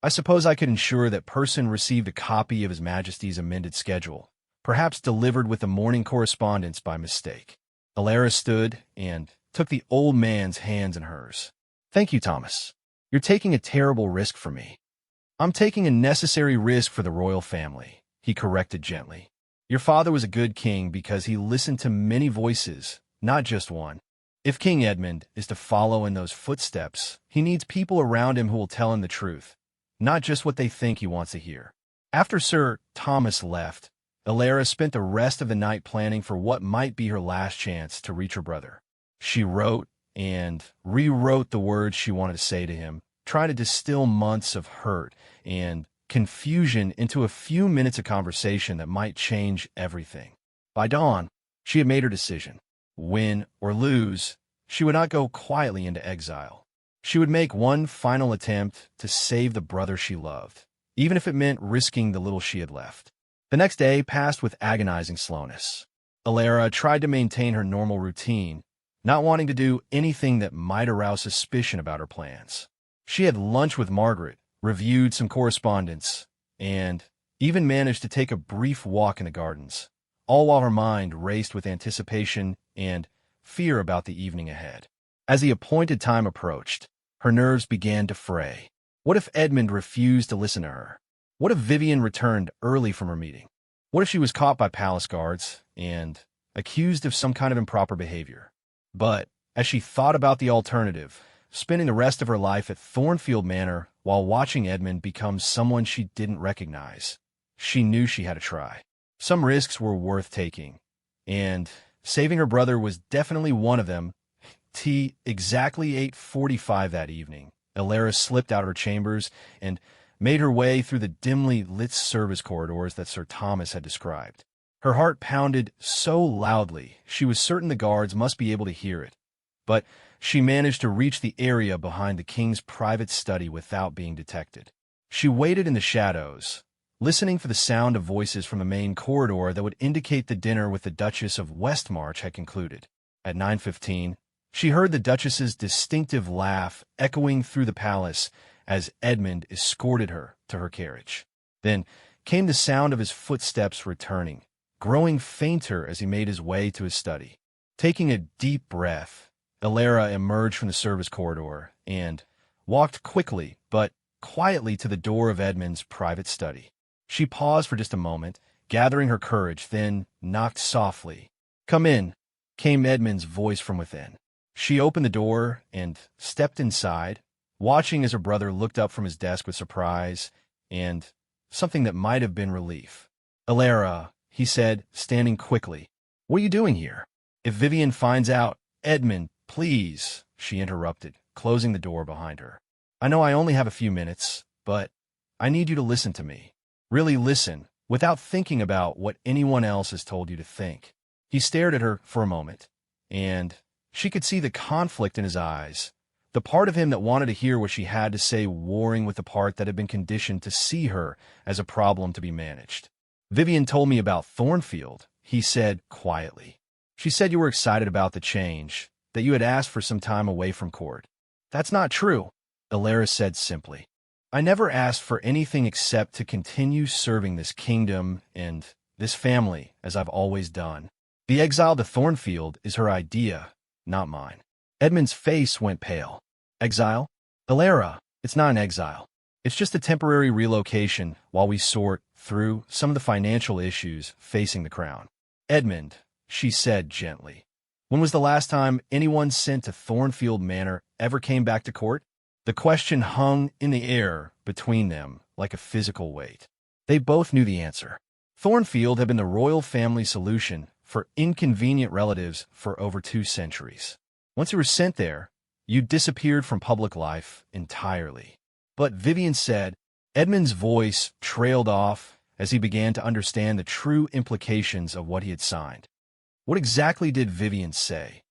I suppose I could ensure that person received a copy of His Majesty's amended schedule, perhaps delivered with the morning correspondence by mistake." Alara stood and took the old man's hands in hers. "Thank you, Thomas. You're taking a terrible risk for me." "I'm taking a necessary risk for the royal family," he corrected gently. "Your father was a good king because he listened to many voices, not just one. If King Edmund is to follow in those footsteps, he needs people around him who will tell him the truth, not just what they think he wants to hear." After Sir Thomas left, Alara spent the rest of the night planning for what might be her last chance to reach her brother. She wrote and rewrote the words she wanted to say to him, trying to distill months of hurt and confusion into a few minutes of conversation that might change everything. By dawn, she had made her decision. Win or lose, she would not go quietly into exile. She would make one final attempt to save the brother she loved, even if it meant risking the little she had left. The next day passed with agonizing slowness. Alara tried to maintain her normal routine, not wanting to do anything that might arouse suspicion about her plans. She had lunch with Margaret, reviewed some correspondence, and even managed to take a brief walk in the gardens, all while her mind raced with anticipation and fear about the evening ahead. As the appointed time approached, her nerves began to fray. What if Edmund refused to listen to her? What if Vivian returned early from her meeting? What if she was caught by palace guards and accused of some kind of improper behavior? But as she thought about the alternative, spending the rest of her life at Thornfield Manor while watching Edmund become someone she didn't recognize, she knew she had to try. Some risks were worth taking, and saving her brother was definitely one of them. Exactly 8:45 that evening, Alara slipped out of her chambers and made her way through the dimly lit service corridors that Sir Thomas had described. Her heart pounded so loudly she was certain the guards must be able to hear it, but she managed to reach the area behind the king's private study without being detected. She waited in the shadows, listening for the sound of voices from the main corridor that would indicate the dinner with the Duchess of Westmarch had concluded. At 9:15, she heard the Duchess's distinctive laugh echoing through the palace as Edmund escorted her to her carriage. Then came the sound of his footsteps returning, growing fainter as he made his way to his study. Taking a deep breath, Alara emerged from the service corridor and walked quickly but quietly to the door of Edmund's private study. She paused for just a moment, gathering her courage, then knocked softly. "Come in," came Edmund's voice from within. She opened the door and stepped inside, watching as her brother looked up from his desk with surprise and something that might have been relief. "Alara," he said, standing quickly, "what are you doing here?" "If Vivian finds out—" "Edmund, please," she interrupted, closing the door behind her. "I know I only have a few minutes, but I need you to listen to me. Really listen, without thinking about what anyone else has told you to think." He stared at her for a moment, and she could see the conflict in his eyes, the part of him that wanted to hear what she had to say warring with the part that had been conditioned to see her as a problem to be managed. Vivian told me about Thornfield, he said quietly. She said you were excited about the change, that you had asked for some time away from court. That's not true, Alara said simply. I never asked for anything except to continue serving this kingdom and this family as I've always done. The exile to Thornfield is her idea, not mine. Edmund's face went pale. Exile? Alara, it's not an exile. It's just a temporary relocation while we sort through some of the financial issues facing the crown. Edmund, she said gently, when was the last time anyone sent to Thornfield Manor ever came back to court? The question hung in the air between them like a physical weight. They both knew the answer. Thornfield had been the royal family solution for inconvenient relatives for over 2 centuries. Once you were sent there, you disappeared from public life entirely. But Vivian said, Edmund's voice trailed off as he began to understand the true implications of what he had signed. What exactly did Vivian say?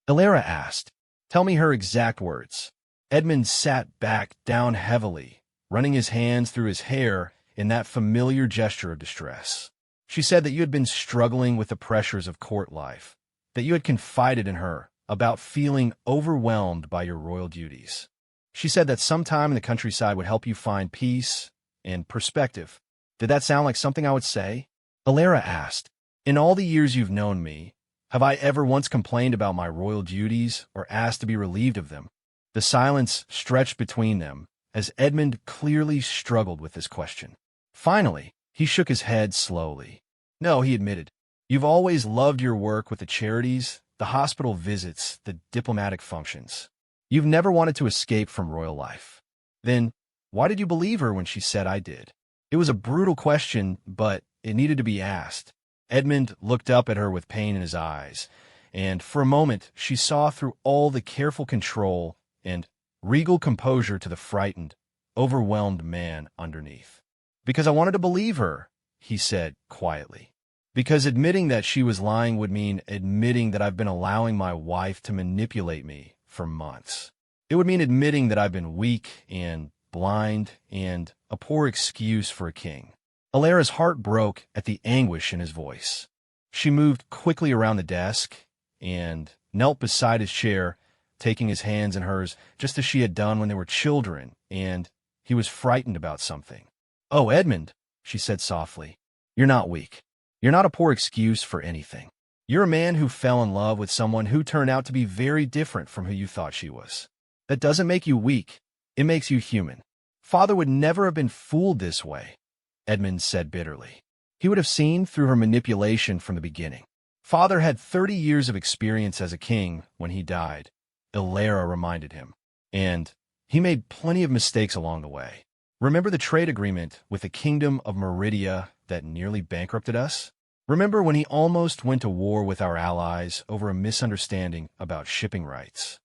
Alara asked. Tell me her exact words. Edmund sat back down heavily, running his hands through his hair in that familiar gesture of distress. She said that you had been struggling with the pressures of court life, that you had confided in her about feeling overwhelmed by your royal duties. She said that some time in the countryside would help you find peace and perspective. Did that sound like something I would say? Alara asked. In all the years you've known me, have I ever once complained about my royal duties or asked to be relieved of them? The silence stretched between them as Edmund clearly struggled with this question. Finally, he shook his head slowly. No, he admitted. You've always loved your work with the charities, the hospital visits, the diplomatic functions. You've never wanted to escape from royal life. Then, why did you believe her when she said I did? It was a brutal question, but it needed to be asked. Edmund looked up at her with pain in his eyes, and for a moment she saw through all the careful control and regal composure to the frightened, overwhelmed man underneath. Because I wanted to believe her, he said quietly. Because admitting that she was lying would mean admitting that I've been allowing my wife to manipulate me for months. It would mean admitting that I've been weak and blind and a poor excuse for a king. Alara's heart broke at the anguish in his voice. She moved quickly around the desk and knelt beside his chair, taking his hands in hers just as she had done when they were children, and he was frightened about something. Oh, Edmund, she said softly, you're not weak. You're not a poor excuse for anything. You're a man who fell in love with someone who turned out to be very different from who you thought she was. That doesn't make you weak. It makes you human. Father would never have been fooled this way, Edmund said bitterly. He would have seen through her manipulation from the beginning. Father had 30 years of experience as a king when he died, Alara reminded him, and he made plenty of mistakes along the way. Remember the trade agreement with the Kingdom of Meridia that nearly bankrupted us? Remember when he almost went to war with our allies over a misunderstanding about shipping rights?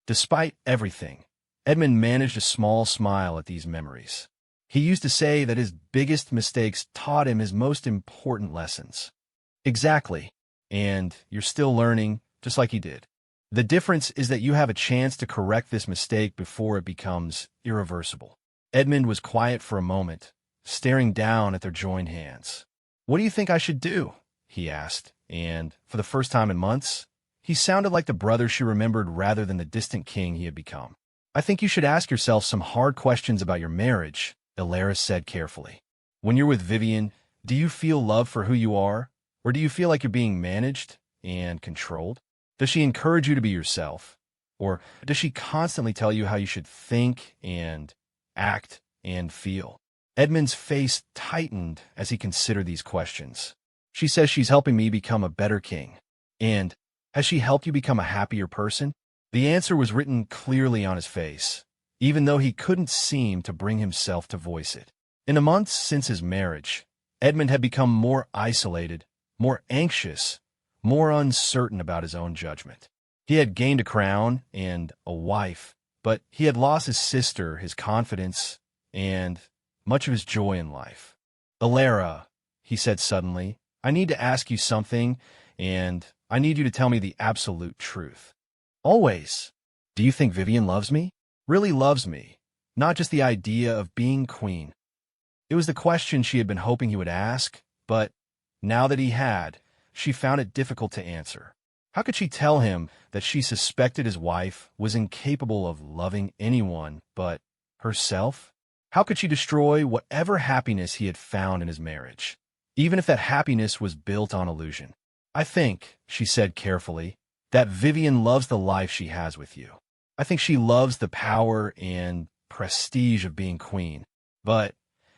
Despite everything, Edmund managed a small smile at these memories. He used to say that his biggest mistakes taught him his most important lessons. Exactly, and you're still learning just like he did. The difference is that you have a chance to correct this mistake before it becomes irreversible. Edmund was quiet for a moment, staring down at their joined hands. What do you think I should do? He asked, and for the first time in months, he sounded like the brother she remembered rather than the distant king he had become. I think you should ask yourself some hard questions about your marriage, Alara said carefully. When you're with Vivian, do you feel love for who you are, or do you feel like you're being managed and controlled? Does she encourage you to be yourself, or does she constantly tell you how you should think and act and feel? Edmund's face tightened as he considered these questions. She says she's helping me become a better king. And has she helped you become a happier person? The answer was written clearly on his face, even though he couldn't seem to bring himself to voice it. In the months since his marriage, Edmund had become more isolated, more anxious, more uncertain about his own judgment. He had gained a crown and a wife, but he had lost his sister, his confidence, and much of his joy in life. Alara, he said suddenly, I need to ask you something, and I need you to tell me the absolute truth. Always. Do you think Vivian loves me? Really loves me, not just the idea of being queen? It was the question she had been hoping he would ask, but now that he had, she found it difficult to answer. How could she tell him that she suspected his wife was incapable of loving anyone but herself? How could she destroy whatever happiness he had found in his marriage, even if that happiness was built on illusion? I think, she said carefully, that Vivian loves the life she has with you. I think she loves the power and prestige of being queen. But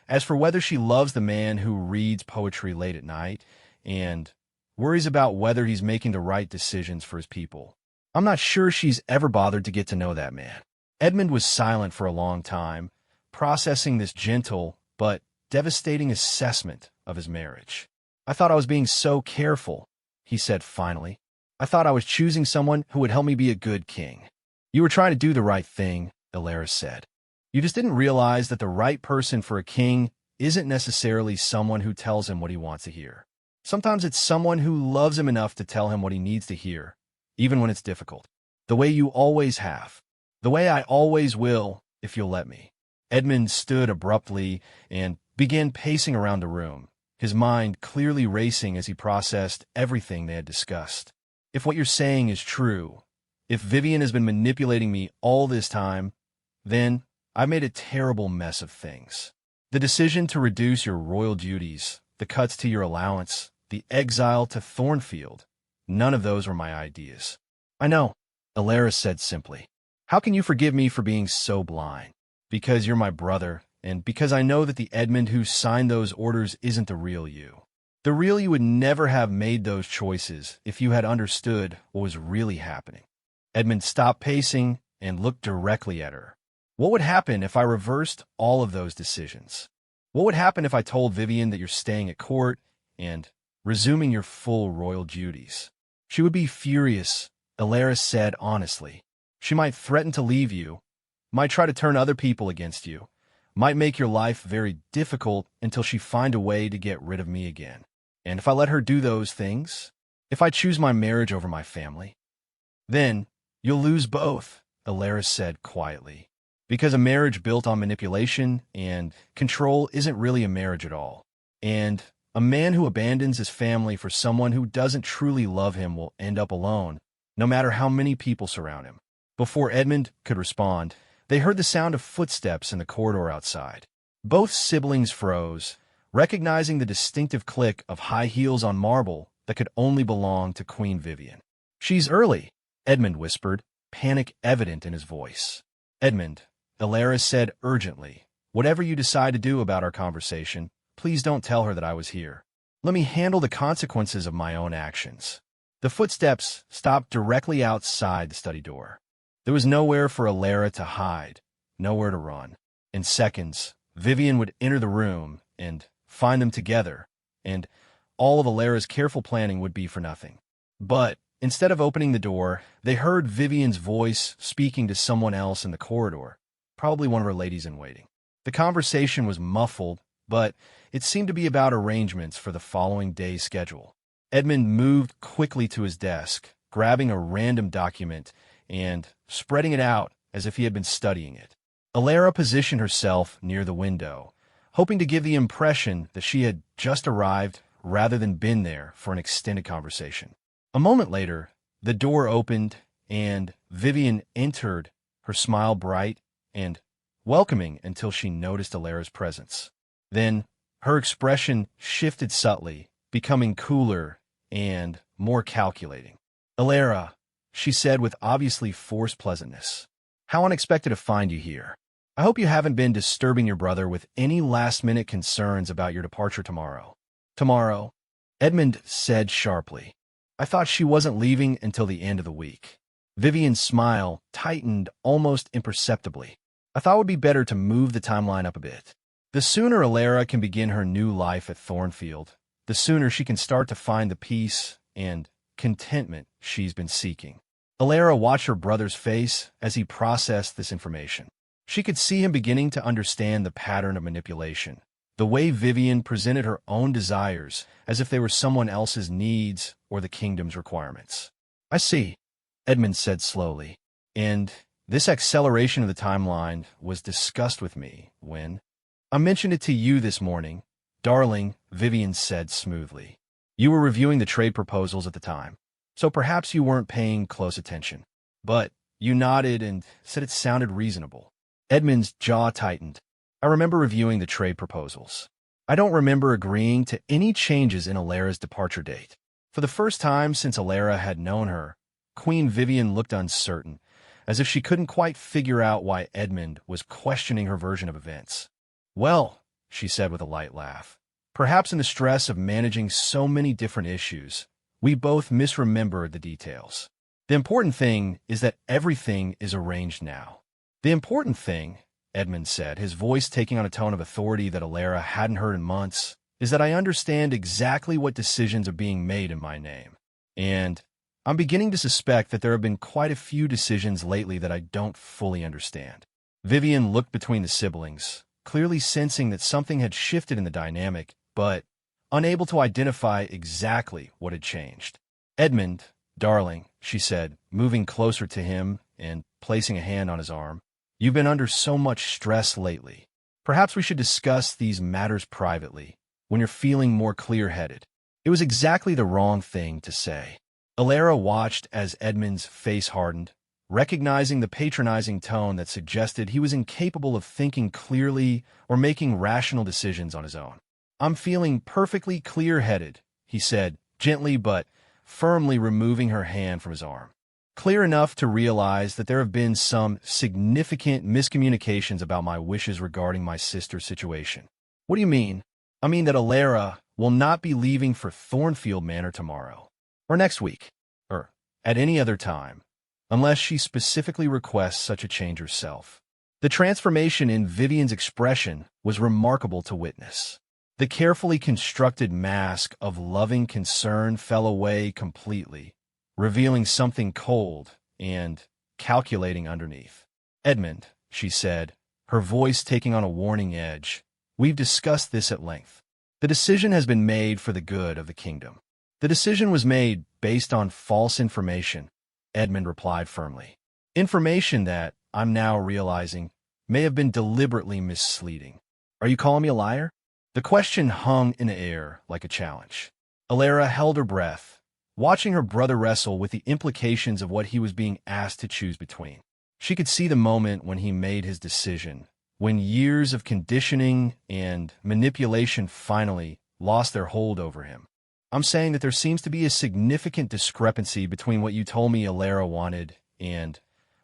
as for whether she loves the man who reads poetry late at night and worries about whether he's making the right decisions for his people, I'm not sure she's ever bothered to get to know that man. Edmund was silent for a long time, processing this gentle but devastating assessment of his marriage. I thought I was being so careful, he said finally. I thought I was choosing someone who would help me be a good king. You were trying to do the right thing, Alaris said. You just didn't realize that the right person for a king isn't necessarily someone who tells him what he wants to hear. Sometimes it's someone who loves him enough to tell him what he needs to hear, even when it's difficult. The way you always have. The way I always will, if you'll let me. Edmund stood abruptly and began pacing around the room, his mind clearly racing as he processed everything they had discussed. If what you're saying is true, if Vivian has been manipulating me all this time, then I've made a terrible mess of things. The decision to reduce your royal duties, the cuts to your allowance, the exile to Thornfield, none of those were my ideas. I know, Alaris said simply. How can you forgive me for being so blind? Because you're my brother, and because I know that the Edmund who signed those orders isn't the real you. The real you would never have made those choices if you had understood what was really happening. Edmund stopped pacing and looked directly at her. What would happen if I reversed all of those decisions? What would happen if I told Vivian that you're staying at court and resuming your full royal duties? She would be furious, Alaris said honestly. She might threaten to leave you, might try to turn other people against you, might make your life very difficult until she find a way to get rid of me again. And if I let her do those things, if I choose my marriage over my family, then you'll lose both, Alaris said quietly. Because a marriage built on manipulation and control isn't really a marriage at all. And a man who abandons his family for someone who doesn't truly love him will end up alone, no matter how many people surround him. Before Edmund could respond, they heard the sound of footsteps in the corridor outside. Both siblings froze, recognizing the distinctive click of high heels on marble that could only belong to Queen Vivian. She's early, Edmund whispered, panic evident in his voice. Edmund, Alaris said urgently, whatever you decide to do about our conversation, please don't tell her that I was here. Let me handle the consequences of my own actions. The footsteps stopped directly outside the study door. There was nowhere for Alara to hide, nowhere to run. In seconds, Vivian would enter the room and find them together, and all of Alara's careful planning would be for nothing. But instead of opening the door, they heard Vivian's voice speaking to someone else in the corridor, probably one of her ladies-in-waiting. The conversation was muffled, but it seemed to be about arrangements for the following day's schedule. Edmund moved quickly to his desk, grabbing a random document and spreading it out as if he had been studying it. Alara positioned herself near the window, hoping to give the impression that she had just arrived rather than been there for an extended conversation. A moment later, the door opened and Vivian entered, her smile bright and welcoming until she noticed Alara's presence. Then her expression shifted subtly, becoming cooler and more calculating. Alara, she said with obviously forced pleasantness. How unexpected to find you here. I hope you haven't been disturbing your brother with any last-minute concerns about your departure tomorrow. Tomorrow, Edmund said sharply. I thought she wasn't leaving until the end of the week. Vivian's smile tightened almost imperceptibly. I thought it would be better to move the timeline up a bit. The sooner Alara can begin her new life at Thornfield, the sooner she can start to find the peace and contentment she's been seeking. Alara watched her brother's face as he processed this information. She could see him beginning to understand the pattern of manipulation, the way Vivian presented her own desires as if they were someone else's needs or the kingdom's requirements. I see, Edmund said slowly, and this acceleration of the timeline was discussed with me when I mentioned it to you this morning, Darling, Vivian said smoothly. You were reviewing the trade proposals at the time, so perhaps you weren't paying close attention. But you nodded and said it sounded reasonable. Edmund's jaw tightened. I remember reviewing the trade proposals. I don't remember agreeing to any changes in Alara's departure date. For the first time since Alara had known her, Queen Vivian looked uncertain, as if she couldn't quite figure out why Edmund was questioning her version of events. Well, she said with a light laugh, perhaps in the stress of managing so many different issues, we both misremembered the details. The important thing is that everything is arranged now. The important thing, Edmund said, his voice taking on a tone of authority that Alara hadn't heard in months, is that I understand exactly what decisions are being made in my name. And I'm beginning to suspect that there have been quite a few decisions lately that I don't fully understand. Vivian looked between the siblings, clearly sensing that something had shifted in the dynamic, but unable to identify exactly what had changed. Edmund, darling, she said, moving closer to him and placing a hand on his arm, you've been under so much stress lately. Perhaps we should discuss these matters privately, when you're feeling more clear-headed. It was exactly the wrong thing to say. Alara watched as Edmund's face hardened, recognizing the patronizing tone that suggested he was incapable of thinking clearly or making rational decisions on his own. I'm feeling perfectly clear-headed, he said, gently but firmly removing her hand from his arm. Clear enough to realize that there have been some significant miscommunications about my wishes regarding my sister's situation. What do you mean? I mean that Alara will not be leaving for Thornfield Manor tomorrow, or next week, or at any other time, unless she specifically requests such a change herself. The transformation in Vivian's expression was remarkable to witness. The carefully constructed mask of loving concern fell away completely, revealing something cold and calculating underneath. Edmund, she said, her voice taking on a warning edge, we've discussed this at length. The decision has been made for the good of the kingdom. The decision was made based on false information, Edmund replied firmly. Information that, I'm now realizing, may have been deliberately misleading. Are you calling me a liar? The question hung in the air like a challenge. Alara held her breath, watching her brother wrestle with the implications of what he was being asked to choose between. She could see the moment when he made his decision, when years of conditioning and manipulation finally lost their hold over him. I'm saying that there seems to be a significant discrepancy between what you told me Alara wanted and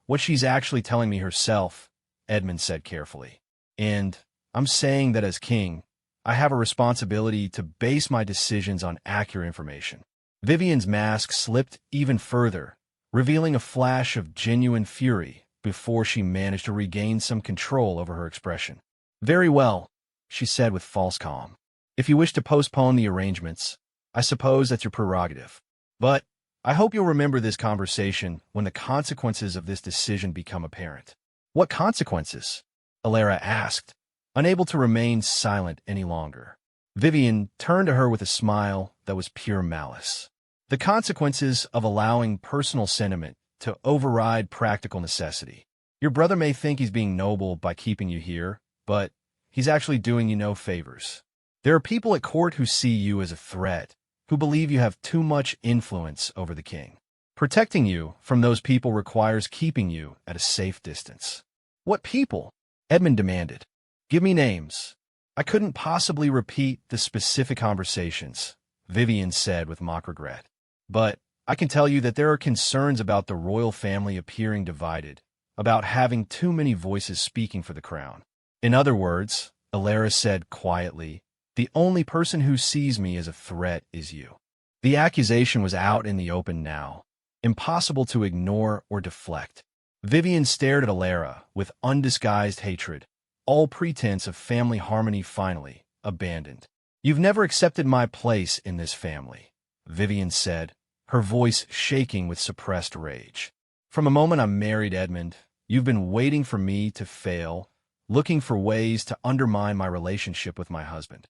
what she's actually telling me herself, Edmund said carefully. And I'm saying that as king, I have a responsibility to base my decisions on accurate information. Vivian's mask slipped even further, revealing a flash of genuine fury before she managed to regain some control over her expression. Very well, she said with false calm. If you wish to postpone the arrangements, I suppose that's your prerogative. But I hope you'll remember this conversation when the consequences of this decision become apparent. What consequences? Alara asked, unable to remain silent any longer. Vivian turned to her with a smile that was pure malice. The consequences of allowing personal sentiment to override practical necessity. Your brother may think he's being noble by keeping you here, but he's actually doing you no favors. There are people at court who see you as a threat, who believe you have too much influence over the king. Protecting you from those people requires keeping you at a safe distance. What people? Edmund demanded. Give me names. I couldn't possibly repeat the specific conversations, Vivian said with mock regret. But I can tell you that there are concerns about the royal family appearing divided, about having too many voices speaking for the crown. In other words, Alara said quietly, the only person who sees me as a threat is you. The accusation was out in the open now, impossible to ignore or deflect. Vivian stared at Alara with undisguised hatred, all pretense of family harmony finally abandoned. You've never accepted my place in this family, Vivian said, her voice shaking with suppressed rage. From the moment I married Edmund, you've been waiting for me to fail, looking for ways to undermine my relationship with my husband.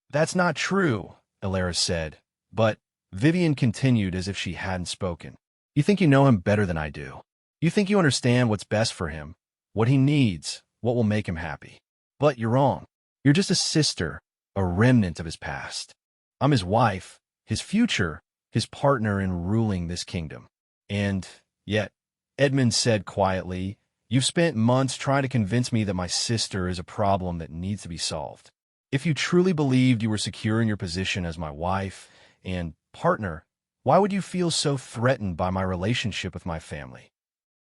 That's not true, Alara said, but Vivian continued as if she hadn't spoken. You think you know him better than I do. You think you understand what's best for him, what he needs, what will make him happy. But you're wrong. You're just a sister, a remnant of his past. I'm his wife, his future, his partner in ruling this kingdom. And yet, Edmund said quietly, you've spent months trying to convince me that my sister is a problem that needs to be solved. If you truly believed you were secure in your position as my wife and partner, why would you feel so threatened by my relationship with my family?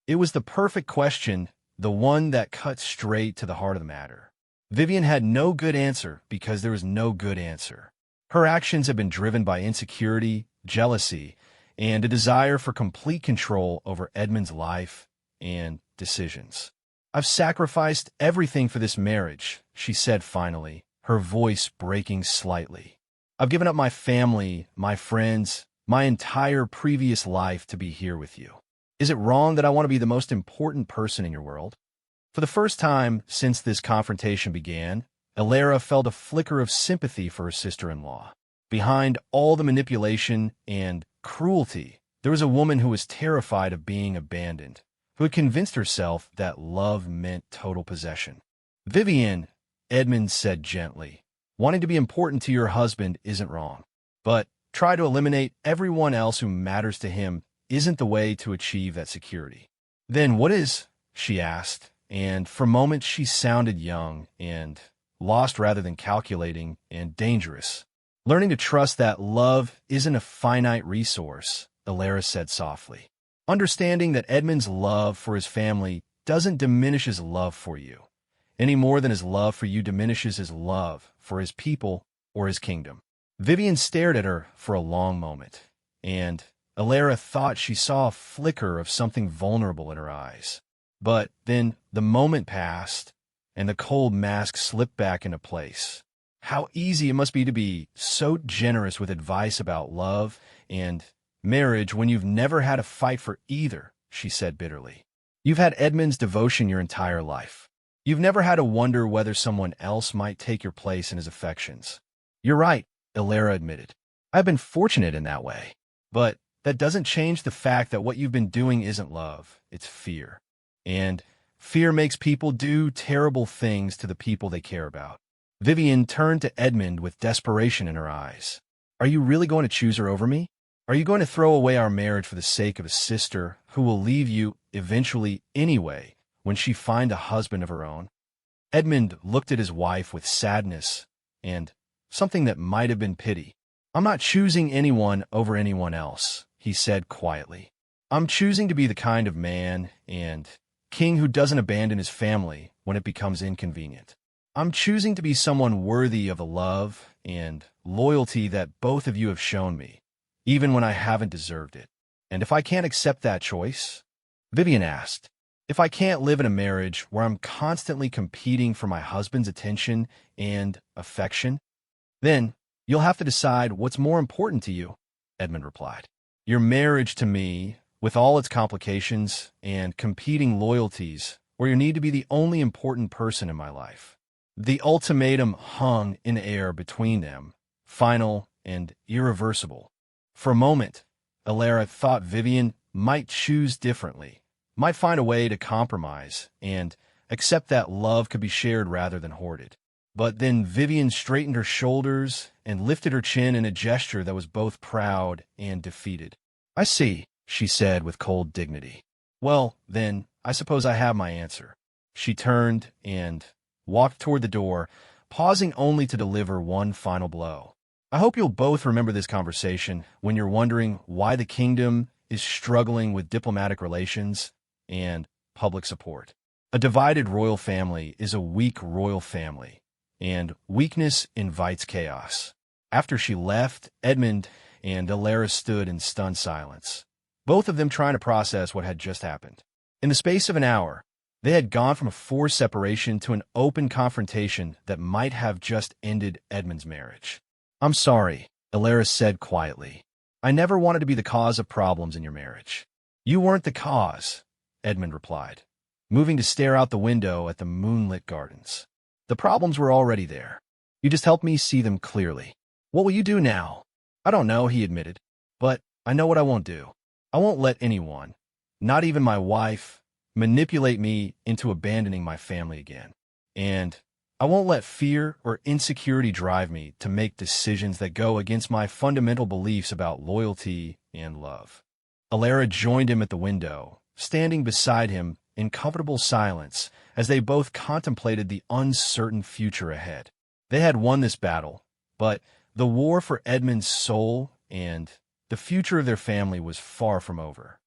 It was the perfect question, the one that cut straight to the heart of the matter. Vivian had no good answer because there was no good answer. Her actions had been driven by insecurity, jealousy, and a desire for complete control over Edmund's life and decisions. I've sacrificed everything for this marriage, she said finally, her voice breaking slightly. I've given up my family, my friends, my entire previous life to be here with you. Is it wrong that I want to be the most important person in your world? For the first time since this confrontation began, Alara felt a flicker of sympathy for her sister-in-law. Behind all the manipulation and cruelty, there was a woman who was terrified of being abandoned, who had convinced herself that love meant total possession. Vivian, Edmund said gently, wanting to be important to your husband isn't wrong, but try to eliminate everyone else who matters to him isn't the way to achieve that security. Then what is? She asked, and for a moment she sounded young and lost rather than calculating and dangerous. Learning to trust that love isn't a finite resource, Alara said softly. Understanding that Edmund's love for his family doesn't diminish his love for you, any more than his love for you diminishes his love for his people or his kingdom. Vivian stared at her for a long moment, and Alara thought she saw a flicker of something vulnerable in her eyes. But then the moment passed, and the cold mask slipped back into place. How easy it must be to be so generous with advice about love and marriage when you've never had a fight for either, she said bitterly. You've had Edmund's devotion your entire life. You've never had to wonder whether someone else might take your place in his affections. You're right, Alara admitted. I've been fortunate in that way. But that doesn't change the fact that what you've been doing isn't love, it's fear. And fear makes people do terrible things to the people they care about. Vivian turned to Edmund with desperation in her eyes. Are you really going to choose her over me? Are you going to throw away our marriage for the sake of a sister who will leave you eventually anyway when she finds a husband of her own? Edmund looked at his wife with sadness and something that might have been pity. I'm not choosing anyone over anyone else, he said quietly. I'm choosing to be the kind of man and king who doesn't abandon his family when it becomes inconvenient. I'm choosing to be someone worthy of the love and loyalty that both of you have shown me, even when I haven't deserved it. And if I can't accept that choice, Vivian asked, if I can't live in a marriage where I'm constantly competing for my husband's attention and affection, then you'll have to decide what's more important to you, Edmund replied. Your marriage to me, with all its complications and competing loyalties, or you need to be the only important person in my life. The ultimatum hung in air between them, final and irreversible. For a moment, Alara thought Vivian might choose differently, might find a way to compromise and accept that love could be shared rather than hoarded. But then Vivian straightened her shoulders and lifted her chin in a gesture that was both proud and defeated. I see, she said with cold dignity. Well, then, I suppose I have my answer. She turned and walked toward the door, pausing only to deliver one final blow. I hope you'll both remember this conversation when you're wondering why the kingdom is struggling with diplomatic relations and public support. A divided royal family is a weak royal family, and weakness invites chaos. After she left, Edmund and Alara stood in stunned silence, both of them trying to process what had just happened. In the space of an hour, they had gone from a forced separation to an open confrontation that might have just ended Edmund's marriage. I'm sorry, Alara said quietly. I never wanted to be the cause of problems in your marriage. You weren't the cause, Edmund replied, moving to stare out the window at the moonlit gardens. The problems were already there. You just helped me see them clearly. What will you do now? I don't know, he admitted, but I know what I won't do. I won't let anyone, not even my wife, manipulate me into abandoning my family again. And I won't let fear or insecurity drive me to make decisions that go against my fundamental beliefs about loyalty and love. Alara joined him at the window, standing beside him in comfortable silence as they both contemplated the uncertain future ahead. They had won this battle, but the war for Edmund's soul and the future of their family was far from over.